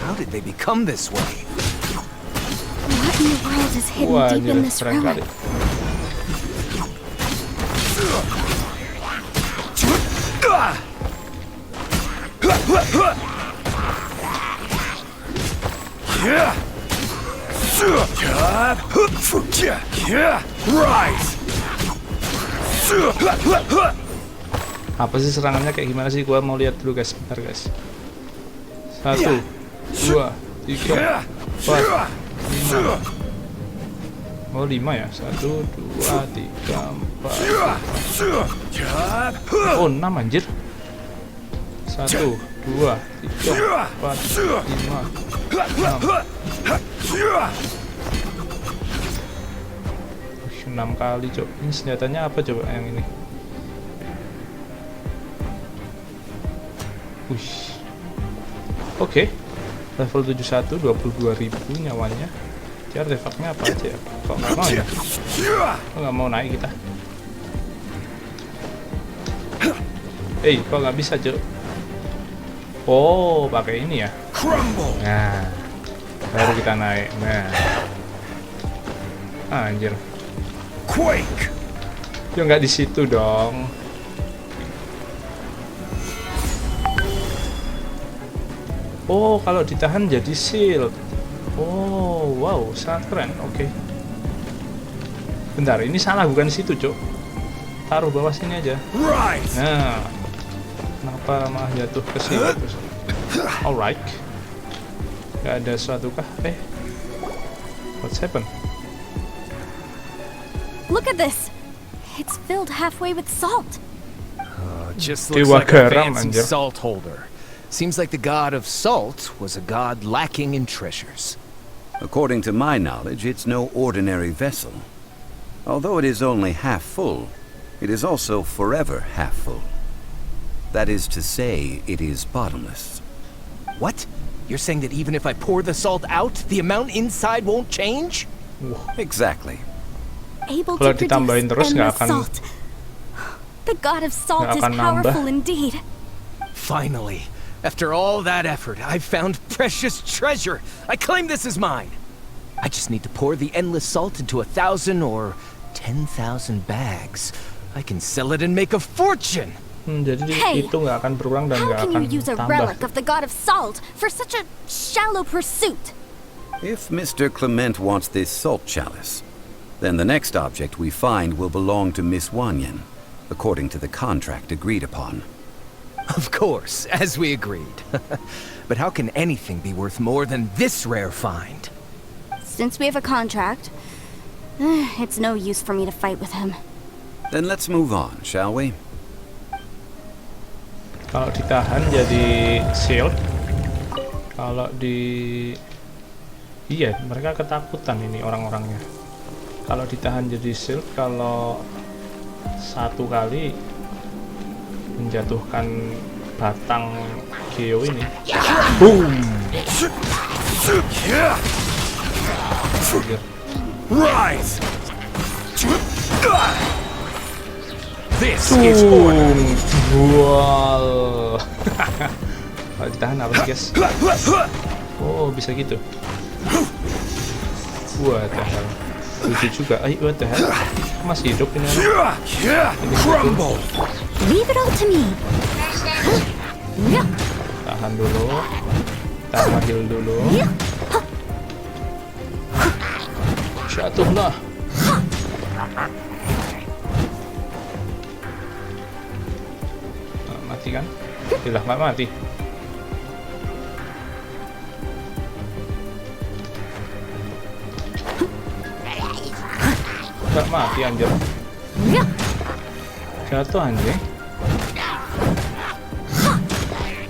How did they become this way? What in the world is hidden Wah deep in anjir this keren ruin? kali. Apa sih serangannya kayak gimana sih? Gua mau lihat dulu guys, bentar guys. 1, 2, 3, 4, 5. Oh 5 ya. 1, 2, 3, 4. Oh 6 anjir. 1, 2, 3, 4, 5, 6. 6 kali cok. Ini senjatanya apa coba yang ini? Oke. Level 71 22.000 nyawanya. Dia artefaknya apa aja ya? Kok nggak mau ya? Kok nggak mau naik kita? Kok nggak bisa cok? Oh pakai ini ya. Nah baru kita naik. Nah anjir. Quake! Ya nggak di situ dong. Oh kalau ditahan jadi shield. Oh wow sangat keren. Oke. Bentar ini salah bukan di situ cok. Taruh bawah sini aja. Nah kenapa malah jatuh ke sini terus? Alright. Gak ada sesuatu kah? What's happened? Look at this. It's filled halfway with salt. Just looks like a garam, fancy anjir. salt holder. Seems like the god of salt was a god lacking in treasures. According to my knowledge, it's no ordinary vessel. Although it is only half full, it is also forever half full. That is to say, it is bottomless. What? You're saying that even if I pour the salt out, the amount inside won't change? Exactly. Able Kalau to produce ditambahin terus nggak endless akan- salt. The god of salt nggak is akan nambah. powerful indeed. Finally, after all that effort, I've found precious treasure. I claim this as mine. I just need to pour the endless salt into 1,000 or 10,000 bags. I can sell it and make a fortune. Jadi Hey, itu nggak akan berkurang dan How nggak can akan you use a tambah. relic of the god of salt for such a shallow pursuit? If Mr. Clement wants this salt chalice, then the next object we find will belong to Miss Wanyan, according to the contract agreed upon. Of course, as we agreed. But how can anything be worth more than this rare find? Since we have a contract, it's no use for me to fight with him. Then let's move on, shall we? Kalau ditahan jadi shield. Kalau iya mereka ketakutan ini orang-orangnya. Kalau ditahan jadi shield, kalau satu kali menjatuhkan batang Geo ini, boom. Rise! This is order. Wow. Kalau ditahan apa sih guys? Oh bisa gitu. What the hell? Lucu juga. What the hell? Masih hidup ini orang. Crumble! Leave it all to me. Tahan dulu. Kita heal dulu. Jatuhlah. Mati kan? Tidak nggak mati. Nggak mati anjir. Jatuh anjing.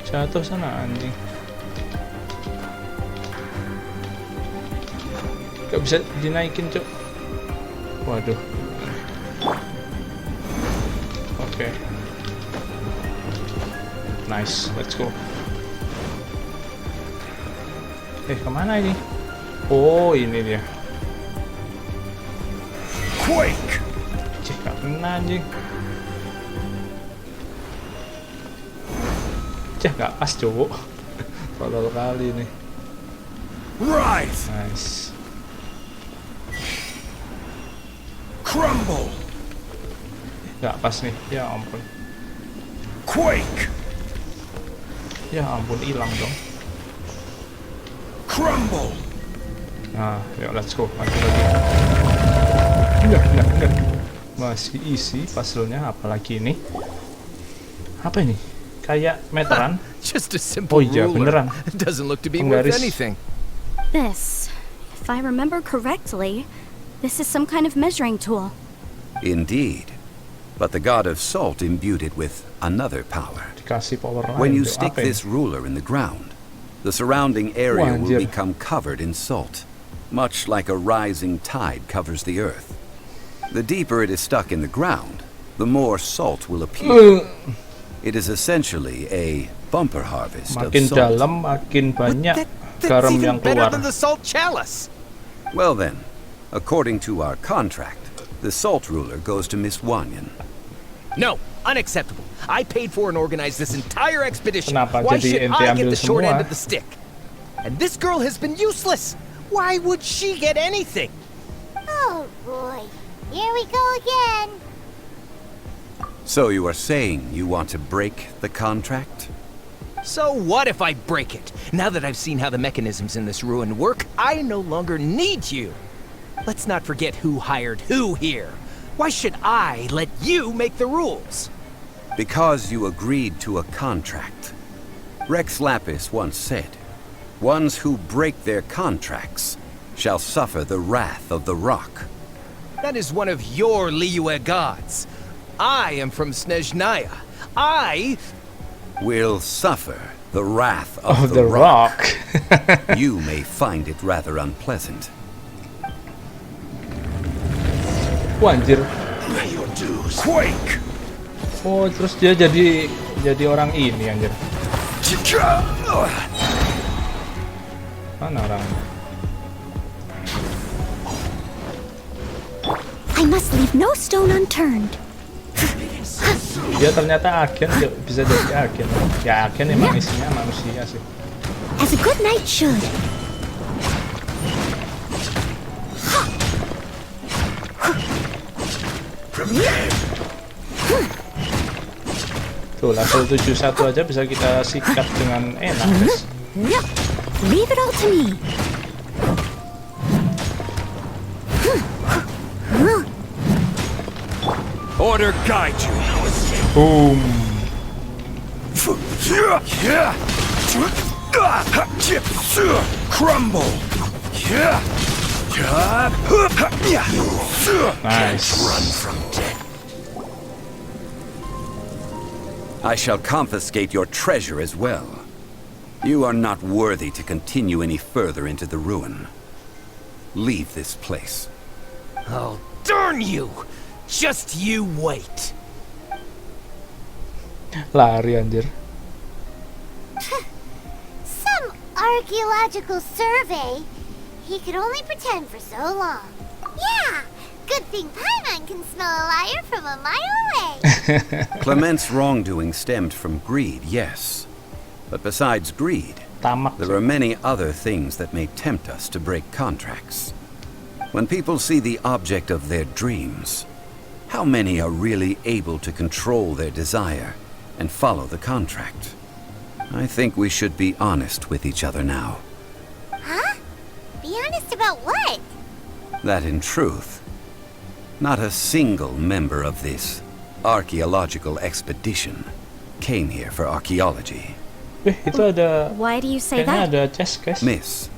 Jatuh sana anjing. Gak bisa dinaikin cok. Waduh. Oke. Nice, let's go. Kemana ini? Oh ini dia. Quake! Cih, gak kena anjing. Cih, gak pas cowok. Tolol kali nih. Rise! Nice. Crumble! Gak pas nih, ya ampun. Quake! Ya ampun, hilang dong. Crumble! Nah, yuk let's go. Lagi. Enggak. Masih isi puzzle-nya, apalagi ini. Apa ini? Kayak meteran. Just a simple Oh iya, ruler. beneran. It doesn't look to be worth Penggaris. anything. This, if I remember correctly, This is some kind of measuring tool. Indeed. But the god of salt imbued it with another power. Dikasih power lain. When you tuh, stick apa ini? this ruler in the ground, the surrounding area Wah, will anjir. become covered in salt, much like a rising tide covers the earth. The deeper it is stuck in the ground, the more salt will appear. It is essentially a bumper harvest of Makin salt. dalam, makin banyak That's garam even yang better keluar. than the salt chalice. Well then, according to our contract, the salt ruler goes to Miss Wanyan. No, unacceptable. I paid for and organized this entire expedition. Kenapa Why jadi should ente I ambil get the short semua? end of the stick? And this girl has been useless. Why would she get anything? Oh boy, here we go again. So you are saying you want to break the contract? So what if I break it? Now that I've seen how the mechanisms in this ruin work, I no longer need you. Let's not forget who hired who here. Why should I let you make the rules? Because you agreed to a contract. Rex Lapis once said, "Ones who break their contracts shall suffer the wrath of the rock." That is one of your Liyue gods. I am from Snezhnaya. I... Will suffer the wrath Oh, of the rock. You may find it rather unpleasant. Wah, anjir. May your dues quake. Oh, terus dia jadi orang ini anjir. Mana orang? I must leave no stone unturned. Dia ternyata agen, dia bisa jadi agen. Ya agen emang isinya manusia sih. As a good knight should. Tuh level 71 aja bisa kita sikat dengan enak guys. Leave it all to me. Order guide you. Boom. Crumble. Nice. I shall confiscate your treasure as well. You are not worthy to continue any further into the ruin. Leave this place. Oh, darn you! Just you wait. Lari anjir. Some archaeological survey. He could only pretend for so long. Yeah, good thing Paimon can smell a liar from a mile away. Clement's wrongdoing stemmed from greed, yes. But besides greed, Tamak. there are many other things that may tempt us to break contracts. When people see the object of their dreams, how many are really able to control their desire and follow the contract? I think we should be honest with each other now. Huh? Be honest about what? That in truth, not a single member of this archaeological expedition came here for archaeology. Itu ada. Why do you say Kayaknya that? ada chest guys. Miss,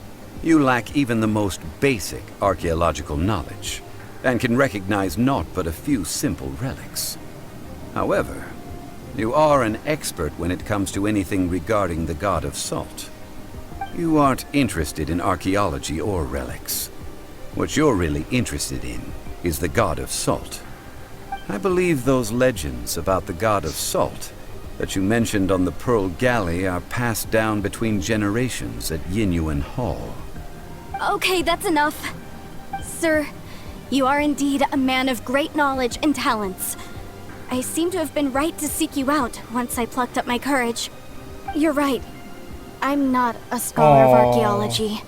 you lack even the most basic archaeological knowledge, and can recognize naught but a few simple relics. However, you are an expert when it comes to anything regarding the god of salt. You aren't interested in archaeology or relics. What you're really interested in is the god of salt. I believe those legends about the god of salt that you mentioned on the Pearl Galley are passed down between generations at Yinyuan Hall. Okay, that's enough. Sir, you are indeed a man of great knowledge and talents. I seem to have been right to seek you out once I plucked up my courage. You're right. I'm not a scholar of Oh. archaeology.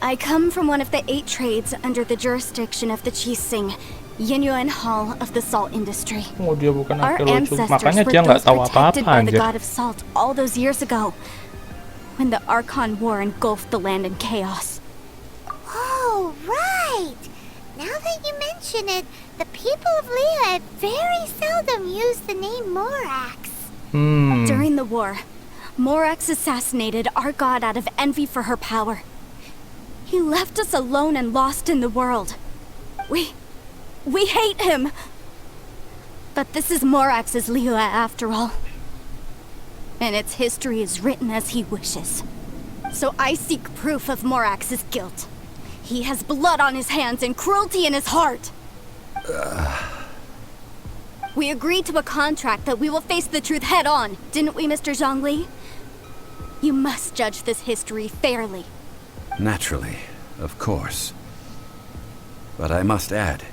I come from one of the 8 trades under the jurisdiction of the Chising, Yinyuan Hall of the salt industry. Oh, dia bukan Our arkeologi. ancestors Makanya were dia nggak those tahu protected apa-apa by the anjir. god of salt all those years ago, when the Archon War engulfed the land in chaos. Oh, right. Now that you mention it, the people of Liyue very seldom use the name Morax. During the war, Morax assassinated our god out of envy for her power. He left us alone and lost in the world. We hate him. But this is Morax's Liyue after all. And its history is written as he wishes. So I seek proof of Morax's guilt. He has blood on his hands and cruelty in his heart. We agreed to a contract that we will face the truth head on, didn't we, Mr. Zhongli? You must judge this history fairly. Naturally, of course. But I must add,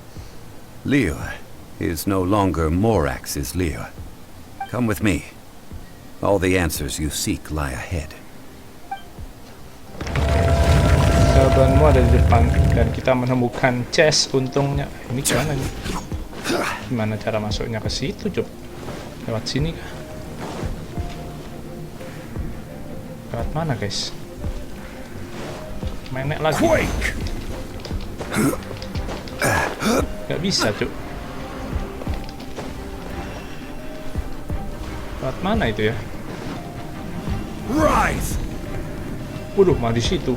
Liyue is no longer Morax's Liyue. Come with me. All the answers you seek lie ahead. Jawabanmu ada di depan dan kita menemukan chest untungnya. Ini gimana nih? Gimana cara masuknya ke situ, Cuk? Lewat sini kah? Lewat mana, guys? Menek lagi. Gak bisa, Cuk. Lewat mana itu ya? Waduh, mah di situ.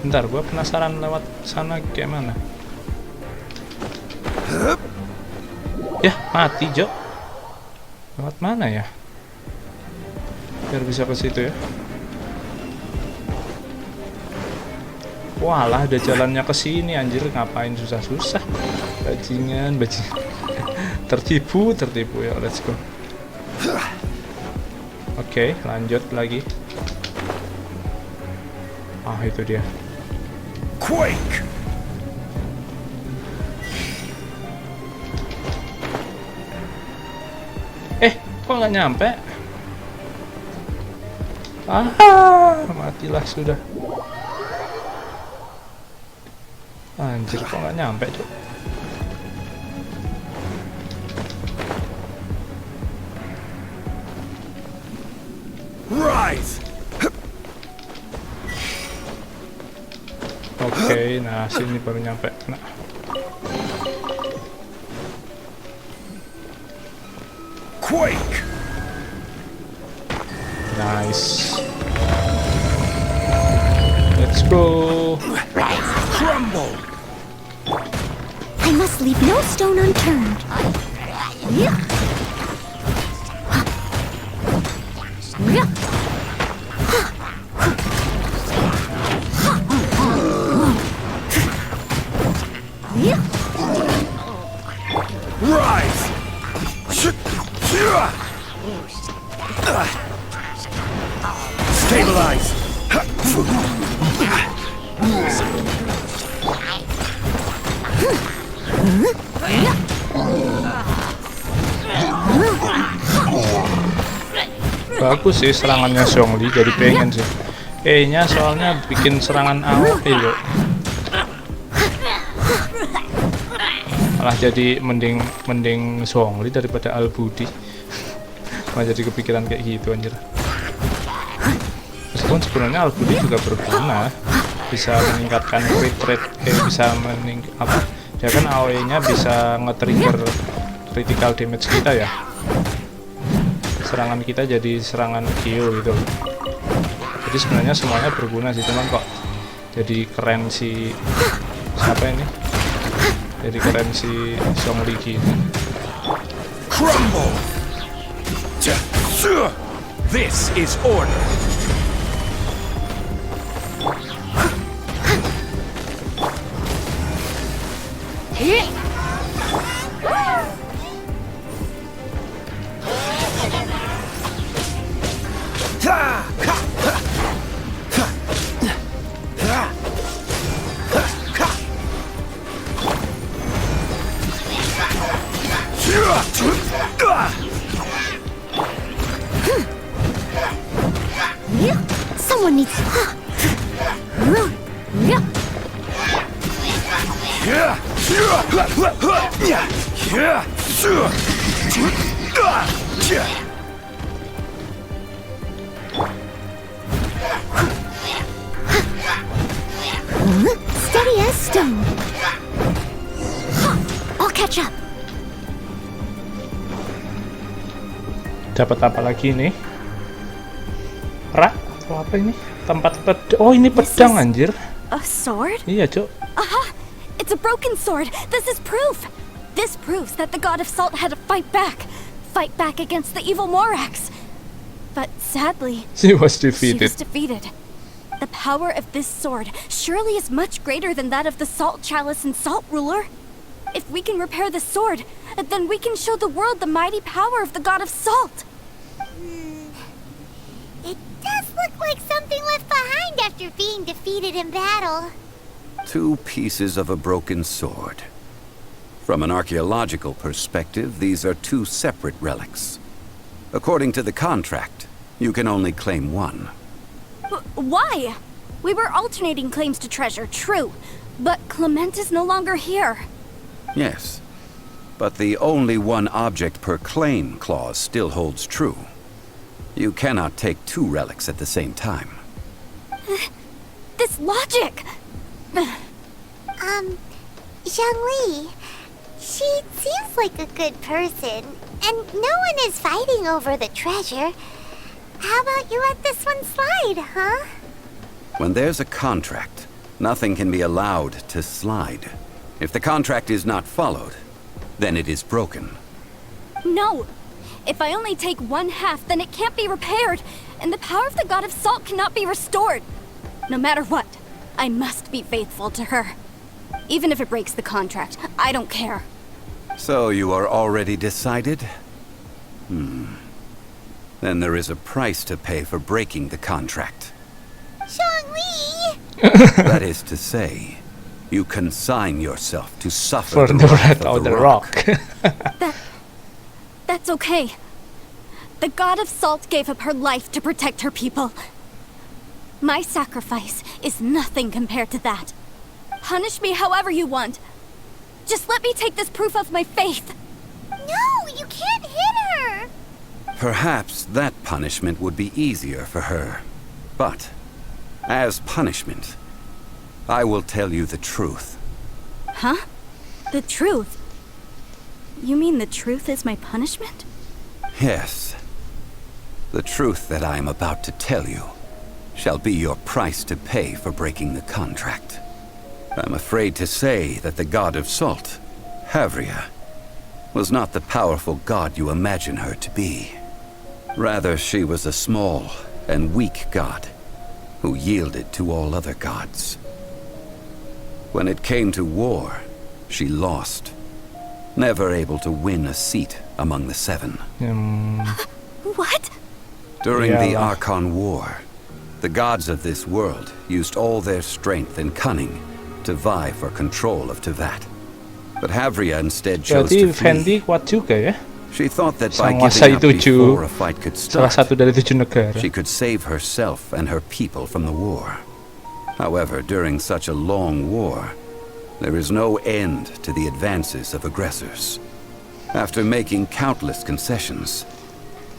Bentar, gua penasaran lewat sana kayak mana. Ya, mati, Jo. Lewat mana ya? Biar bisa ke situ ya. Walah, ada jalannya ke sini, anjir. Ngapain susah-susah? Bajingan. Tertipu ya. Let's go. Oke, lanjut lagi. Ah, itu dia. Kok nggak nyampe? Matilah sudah. Anjir, kok nggak nyampe, Cuk? Oke, nah sini baru nyampe. Nah. Nice. Let's go. I must leave no stone unturned. Stabilize. Bagus sih serangannya Zhongli, jadi pengen sih. E-nya soalnya bikin serangan AOE loh. Malah jadi mending Zhongli daripada Al-Budi. Malah jadi kepikiran kayak gitu anjir. Meskipun sebenarnya Al-Budi juga berguna, bisa meningkatkan crit rate, bisa dia kan AOE-nya bisa nge-trigger critical damage kita ya. Serangan kita jadi serangan KO gitu. Jadi sebenarnya semuanya berguna sih, cuman kok jadi keren si siapa ini? Jadi keren si Zhongli gini. Crumble. This is order. Someone needs. Steady as stone. I'll catch up. Dapat apa lagi nih? Rak atau apa ini? Tempat pedang. Oh, ini pedang anjir. A sword? Iya, Cuk. Aha! It's a broken sword! This is proof! This proves that the god of salt had to fight back against the evil Morax. But sadly, She was she defeated. was defeated. The power of this sword surely is much greater than that of the Salt Chalice and Salt Ruler. If we can repair the sword, then we can show the world the mighty power of the god of salt. It does look like something left behind after being defeated in battle. 2 pieces of a broken sword. From an archaeological perspective, these are 2 separate relics. According to the contract, you can only claim one. Why? We were alternating claims to treasure, true. But Clement is no longer here. Yes, but the only one object per claim clause still holds true. You cannot take 2 relics at the same time. This logic! Zhongli, she seems like a good person, and no one is fighting over the treasure. How about you let this one slide, huh? When there's a contract, nothing can be allowed to slide. If the contract is not followed, then it is broken. No! If I only take 1/2, then it can't be repaired, and the power of the god of salt cannot be restored. No matter what, I must be faithful to her. Even if it breaks the contract, I don't care. So you are already decided? Then there is a price to pay for breaking the contract. Zhongli! That is to say, you consign yourself to suffer For the the wrath wrath of the rock. That's okay. The god of salt gave up her life to protect her people. My sacrifice is nothing compared to that. Punish me however you want. Just let me take this proof of my faith. No, you can't hit her! Perhaps that punishment would be easier for her. But, as punishment, I will tell you the truth. Huh? The truth? You mean the truth is my punishment? Yes. The truth that I am about to tell you shall be your price to pay for breaking the contract. I'm afraid to say that the god of salt, Havria, was not the powerful god you imagine her to be. Rather, she was a small and weak god who yielded to all other gods. When it came to war, she lost, never able to win a seat among the 7. What? During Yeah, the well. Archon War, the gods of this world used all their strength and cunning to vie for control of Tevat. But Havria instead chose Berarti to Fendi flee. kuat juga ya. She thought that by Menguasai giving up 7, before a fight could salah start, satu dari 7 negara. she could save herself and her people from the war. However, during such a long war, there is no end to the advances of aggressors. After making countless concessions,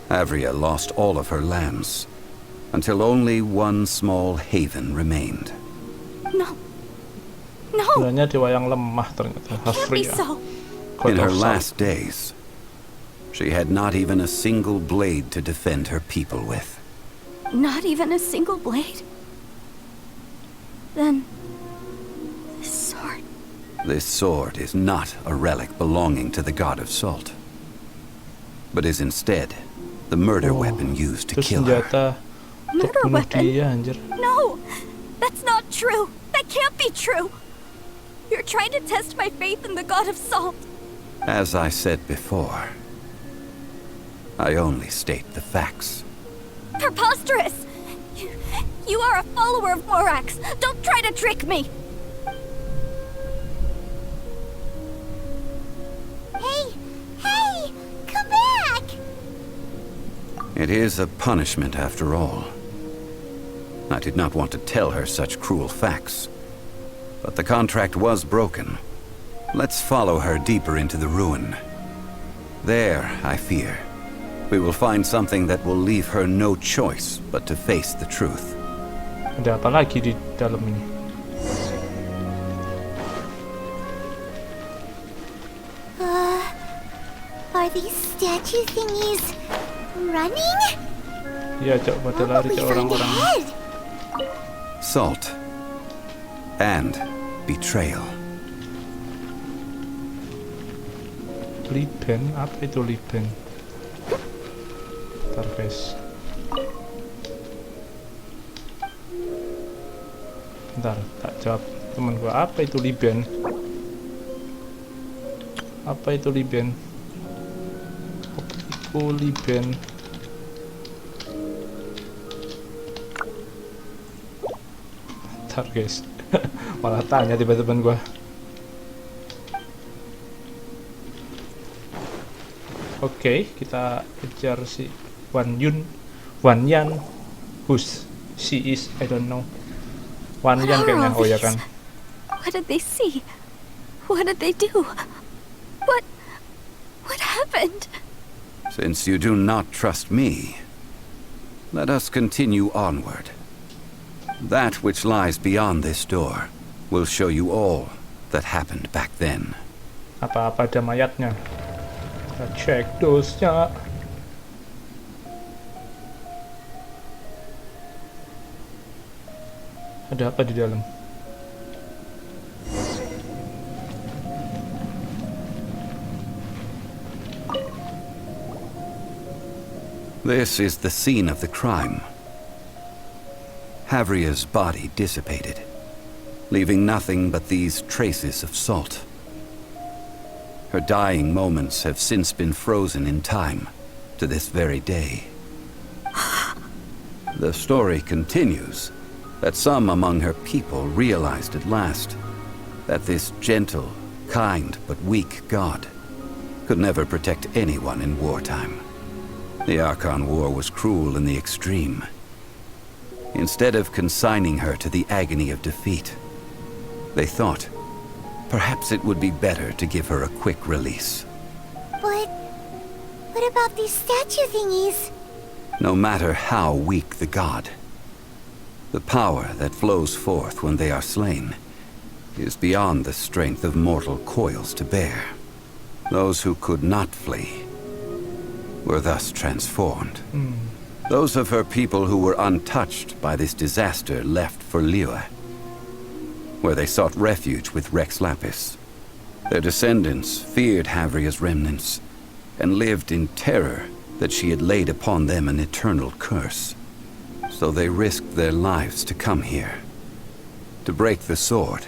Havria lost all of her lands, until only one small haven remained. No. No! Sebenarnya dewa yang lemah ternyata. Can't be Havria. so. God In her of Salt. last days, she had not even a single blade to defend her people with. Not even a single blade? Then... this sword... This sword is not a relic belonging to the god of salt, but is instead the murder weapon used to Itu kill her. senjata untuk Murder bunuh weapon? dia, anjir. No! That's not true! That can't be true! You're trying to test my faith in the god of salt. As I said before, I only state the facts. Preposterous! You are a follower of Morax! Don't try to trick me! Hey! Come back! It is a punishment after all. I did not want to tell her such cruel facts, but the contract was broken. Let's follow her deeper into the ruin. There, I fear, we will find something that will leave her no choice but to face the truth. Ada apa lagi di dalam ini? Are these statue thingies running? Iya, Cok, pada What lari will we Cok find orang-orang. ahead? Salt. and betrayal. Liben, apa itu liben? Bentar guys. Bentar, tak jawab temen gua, apa itu liben? Apa itu liben? Apa itu liben? Bentar guys. Malah tanya tiba-tiba gua. Oke, kita kejar si Wan Yan, who's she is, I don't know. Wan Yan kayaknya, oh ya kan. What did they see? What did they do? What happened? Since you do not trust me, let us continue onward. That which lies beyond this door will show you all that happened back then. Apa-apa ada mayatnya. Kita cek dosnya. Ada apa di dalam? This is the scene of the crime. Havria's body dissipated, leaving nothing but these traces of salt. Her dying moments have since been frozen in time to this very day. The story continues that some among her people realized at last that this gentle, kind, but weak god could never protect anyone in wartime. The Archon War was cruel in the extreme. Instead of consigning her to the agony of defeat, they thought perhaps it would be better to give her a quick release. But what about these statue thingies? No matter how weak the god, the power that flows forth when they are slain is beyond the strength of mortal coils to bear. Those who could not flee were thus transformed. Those of her people who were untouched by this disaster left for Liyue, where they sought refuge with Rex Lapis. Their descendants feared Havria's remnants and lived in terror that she had laid upon them an eternal curse. So they risked their lives to come here, to break the sword,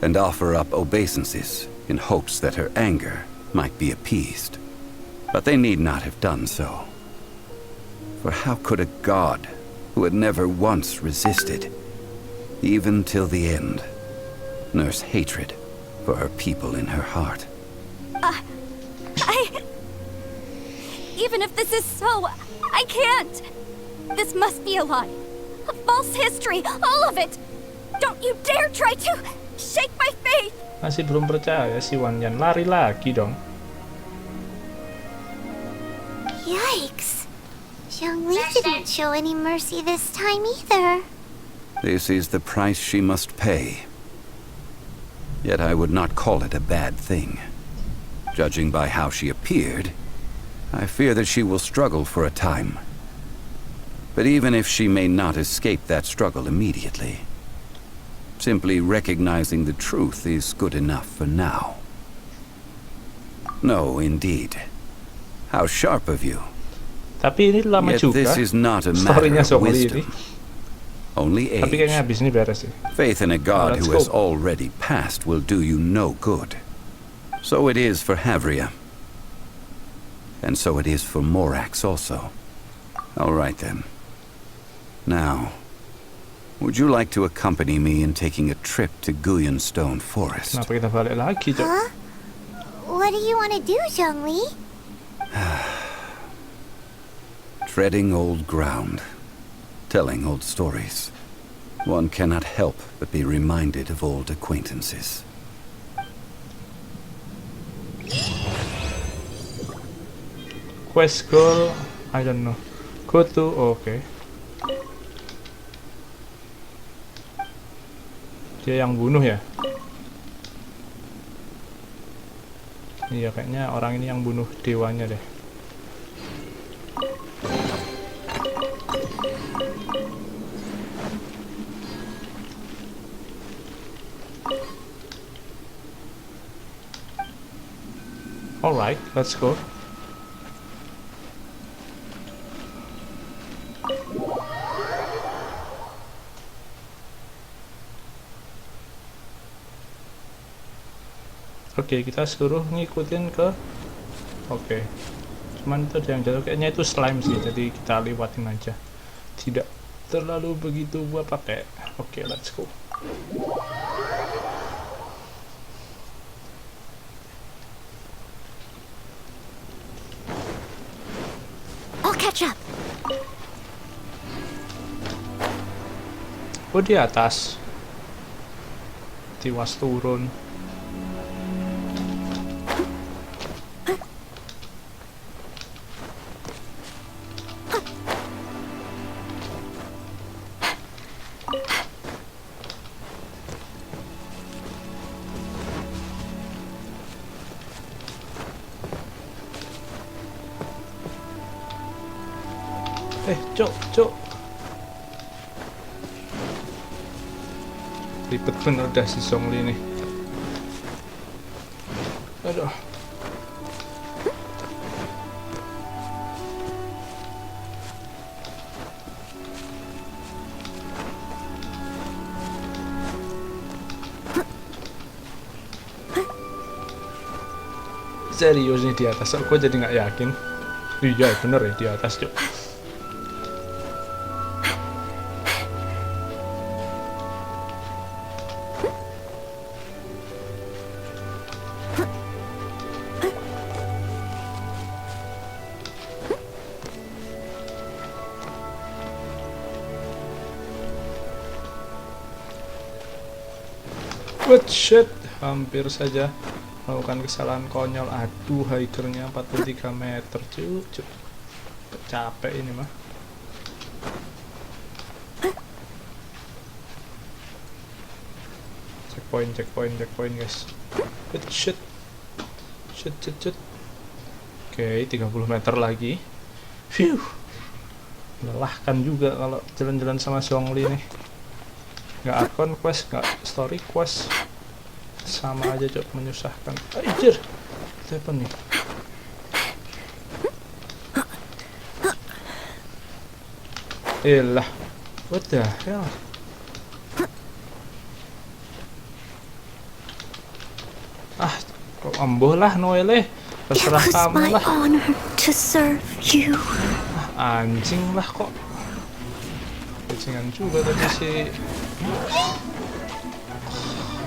and offer up obeisances in hopes that her anger might be appeased. But they need not have done so. For how could a god who had never once resisted, even till the end, nurse hatred for her people in her heart? Even if this is so, I can't. This must be a lie. A false history, all of it. Don't you dare try to shake my faith. Masih belum percaya si Wan Yan, lari lagi dong. Yikes. Zhongli didn't show any mercy this time either. This is the price she must pay. Yet I would not call it a bad thing. Judging by how she appeared, I fear that she will struggle for a time. But even if she may not escape that struggle immediately, simply recognizing the truth is good enough for now. No, indeed. How sharp of you. Tapi ini lama Yet juga. this is not a matter Storynya of Zhongli ini. wisdom. Only Tapi kayaknya age. habis ini beres sih. Faith in a god let's who has go. already passed will do you no good. So it is for Havria. And so it is for Morax also. All right then. Now, would you like to accompany me in taking a trip to Guyanstone Forest? Kenapa kita balik lagi, Cok? Huh? What do you want to do, Zhongli? Treading old ground, telling old stories. One cannot help but be reminded of old acquaintances. Quest goal, I don't know. Go to, okay. Dia yang bunuh ya? Iya, kayaknya orang ini yang bunuh dewanya deh. Alright, let's go. Oke, kita suruh ngikutin ke. Oke, cuman itu yang jauh kayaknya itu slime sih, jadi kita lewatin aja, tidak terlalu begitu gua pakai. Oke, let's go. I'll catch up. Oh, di atas. Tiwas turun. Cok. Ribet bener dah si Zhongli nih. Aduh. Serius nih di atas, aku jadi nggak yakin. Iya bener ya di atas, cok. What shit, hampir saja melakukan kesalahan konyol. Aduh, hikernya 43 meter, cuk. Capek ini mah. Checkpoint guys. What shit. Oke, 30 meter lagi. Phew. Melelahkan juga kalau jalan-jalan sama Zhongli nih. Nggak akun quest, nggak story quest, sama aja cok, menyusahkan. Anjir, apa nih? Elah, what the hell? Kok ambuh lah Noelle, terserah kamu lah. Anjing lah kok. Bajingan juga tadi sih.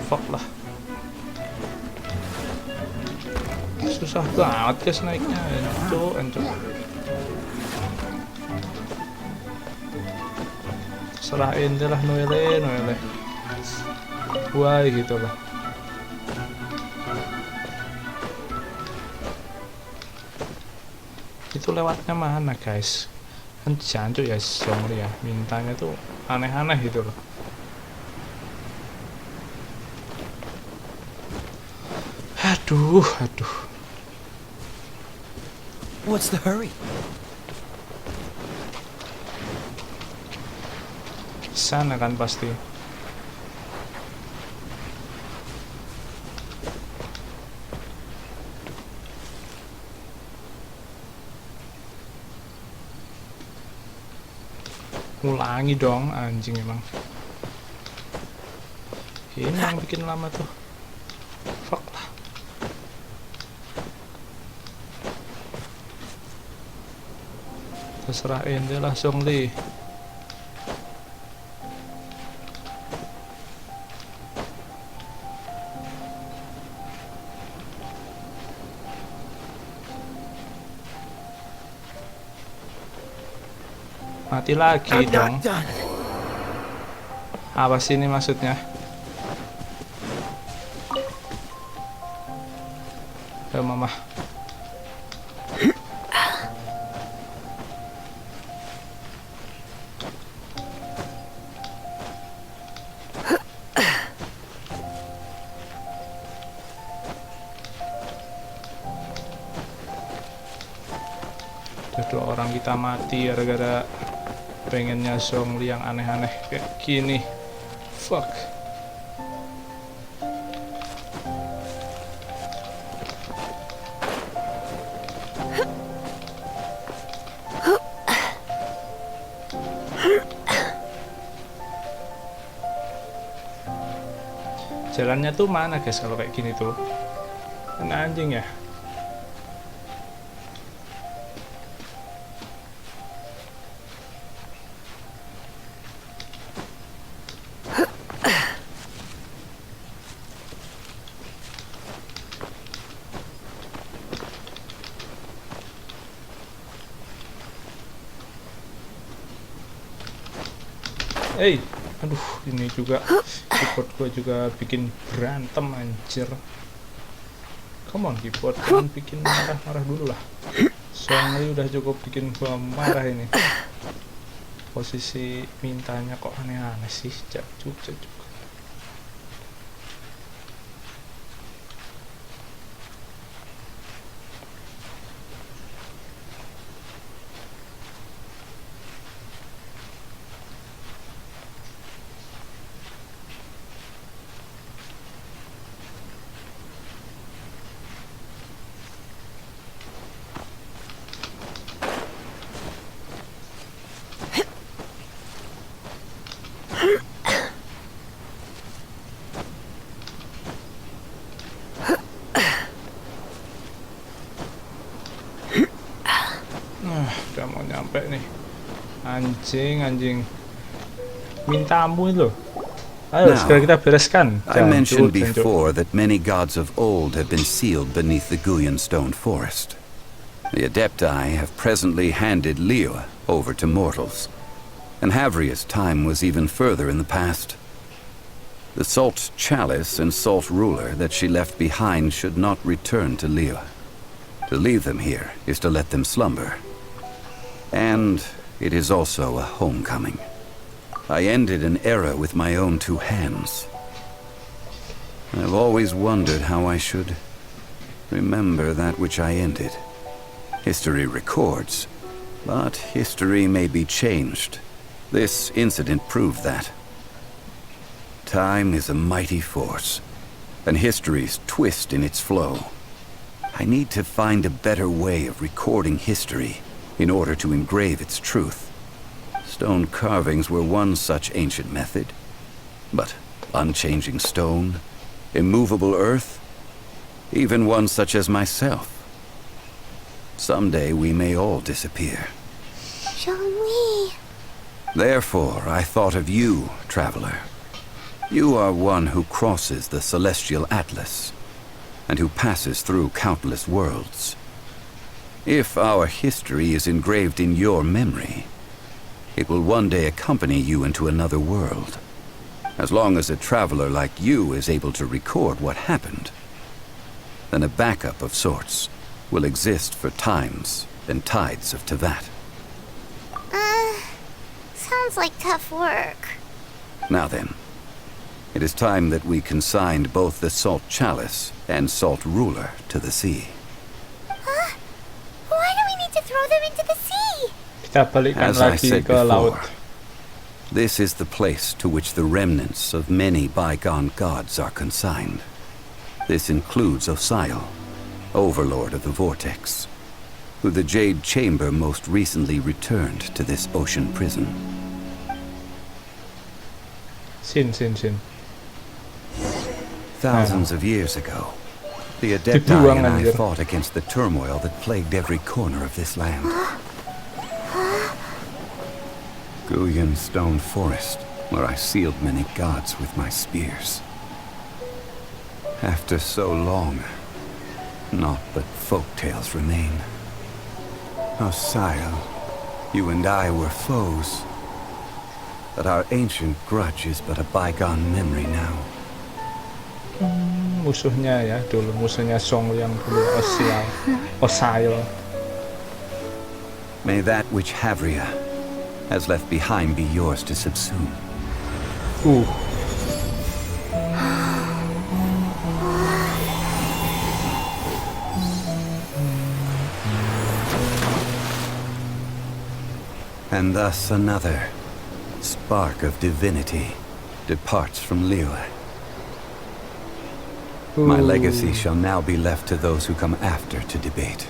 Fuck lah. Susah banget guys naiknya. Encok. Serahin deh lah Noelle. Why gitu lah. Itu lewatnya mana guys? Kan jancuk ya Zhongli ya, mintanya tuh aneh-aneh gitu loh. Aduh. What's the hurry? Sana kan pasti. Ulangi dong, anjing emang. Ini yang bikin lama tuh. Fuck lah. Terserah deh lah Zhongli. Mati lagi dong. Apa sih ini maksudnya? Ya mama. Dua orang kita mati gara-gara pengennya Zhongli yang aneh-aneh kayak gini. Fuck. Jalannya tuh mana guys kalau kayak gini tuh? Kan anjing ya. Aduh, ini juga keyboard gue juga bikin berantem anjir. Come on keyboard, jangan bikin marah-marah dulu lah. Zhongli udah cukup bikin gue marah ini. Posisi mintanya kok aneh-aneh sih, jajuk. Udah mau nyampe nih. Anjing mintamu itu. Ayo segera kita bereskan. I mentioned before that many gods of old have been sealed beneath the Guyan stone forest. The Adepti have presently handed Liyue over to mortals, and Havria's time was even further in the past. The Salt Chalice and Salt Ruler that she left behind should not return to Liyue. To leave them here is to let them slumber. And it is also a homecoming. I ended an era with my own two hands. I've always wondered how I should remember that which I ended. History records, but history may be changed. This incident proved that. Time is a mighty force, and history's twist in its flow. I need to find a better way of recording history in order to engrave its truth. Stone carvings were one such ancient method, but unchanging stone, immovable earth, even one such as myself. Someday we may all disappear. Zhongli. Therefore, I thought of you, traveler. You are one who crosses the celestial atlas, and who passes through countless worlds. If our history is engraved in your memory, it will one day accompany you into another world. As long as a traveler like you is able to record what happened, then a backup of sorts will exist for times and tides of Teyvat. Sounds like tough work. Now then, it is time that we consigned both the Salt Chalice and Salt Ruler to the sea. Why do we need to throw them into the sea? Kita balikkan As I lagi said ke laut. before, this is the place to which the remnants of many bygone gods are consigned. This includes Osial, overlord of the Vortex, who the Jade Chamber most recently returned to this ocean prison. Sin. Thousands of years ago, the Adepti and I fought against the turmoil that plagued every corner of this land. Guyan Stone Forest, where I sealed many gods with my spears. After so long, naught but folk tales remain. Osial, you and I were foes, but our ancient grudge is but a bygone memory now. Musuhnya ya, dulu musuhnya Zhongli yang dulu Osial. May that which Havria has left behind be yours to subsume. And thus another spark of divinity departs from Liyue. My legacy shall now be left to those who come after to debate.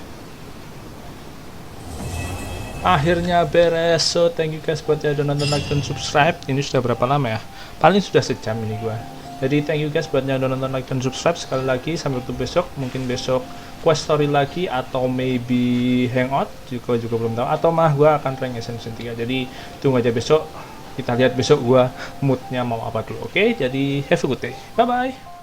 Akhirnya beres. So thank you guys buat yang udah nonton, like, dan subscribe. Ini sudah berapa lama ya? Paling sudah sejam ini gua. Jadi thank you guys buat yang udah nonton, like dan subscribe. Sekali lagi sampai ketemu besok, mungkin besok quest story lagi atau maybe hangout juga belum tahu, atau mah gua akan rank Genshin 3. Jadi tunggu aja besok, kita lihat besok gua moodnya mau apa dulu. Oke, jadi have a good day, bye bye.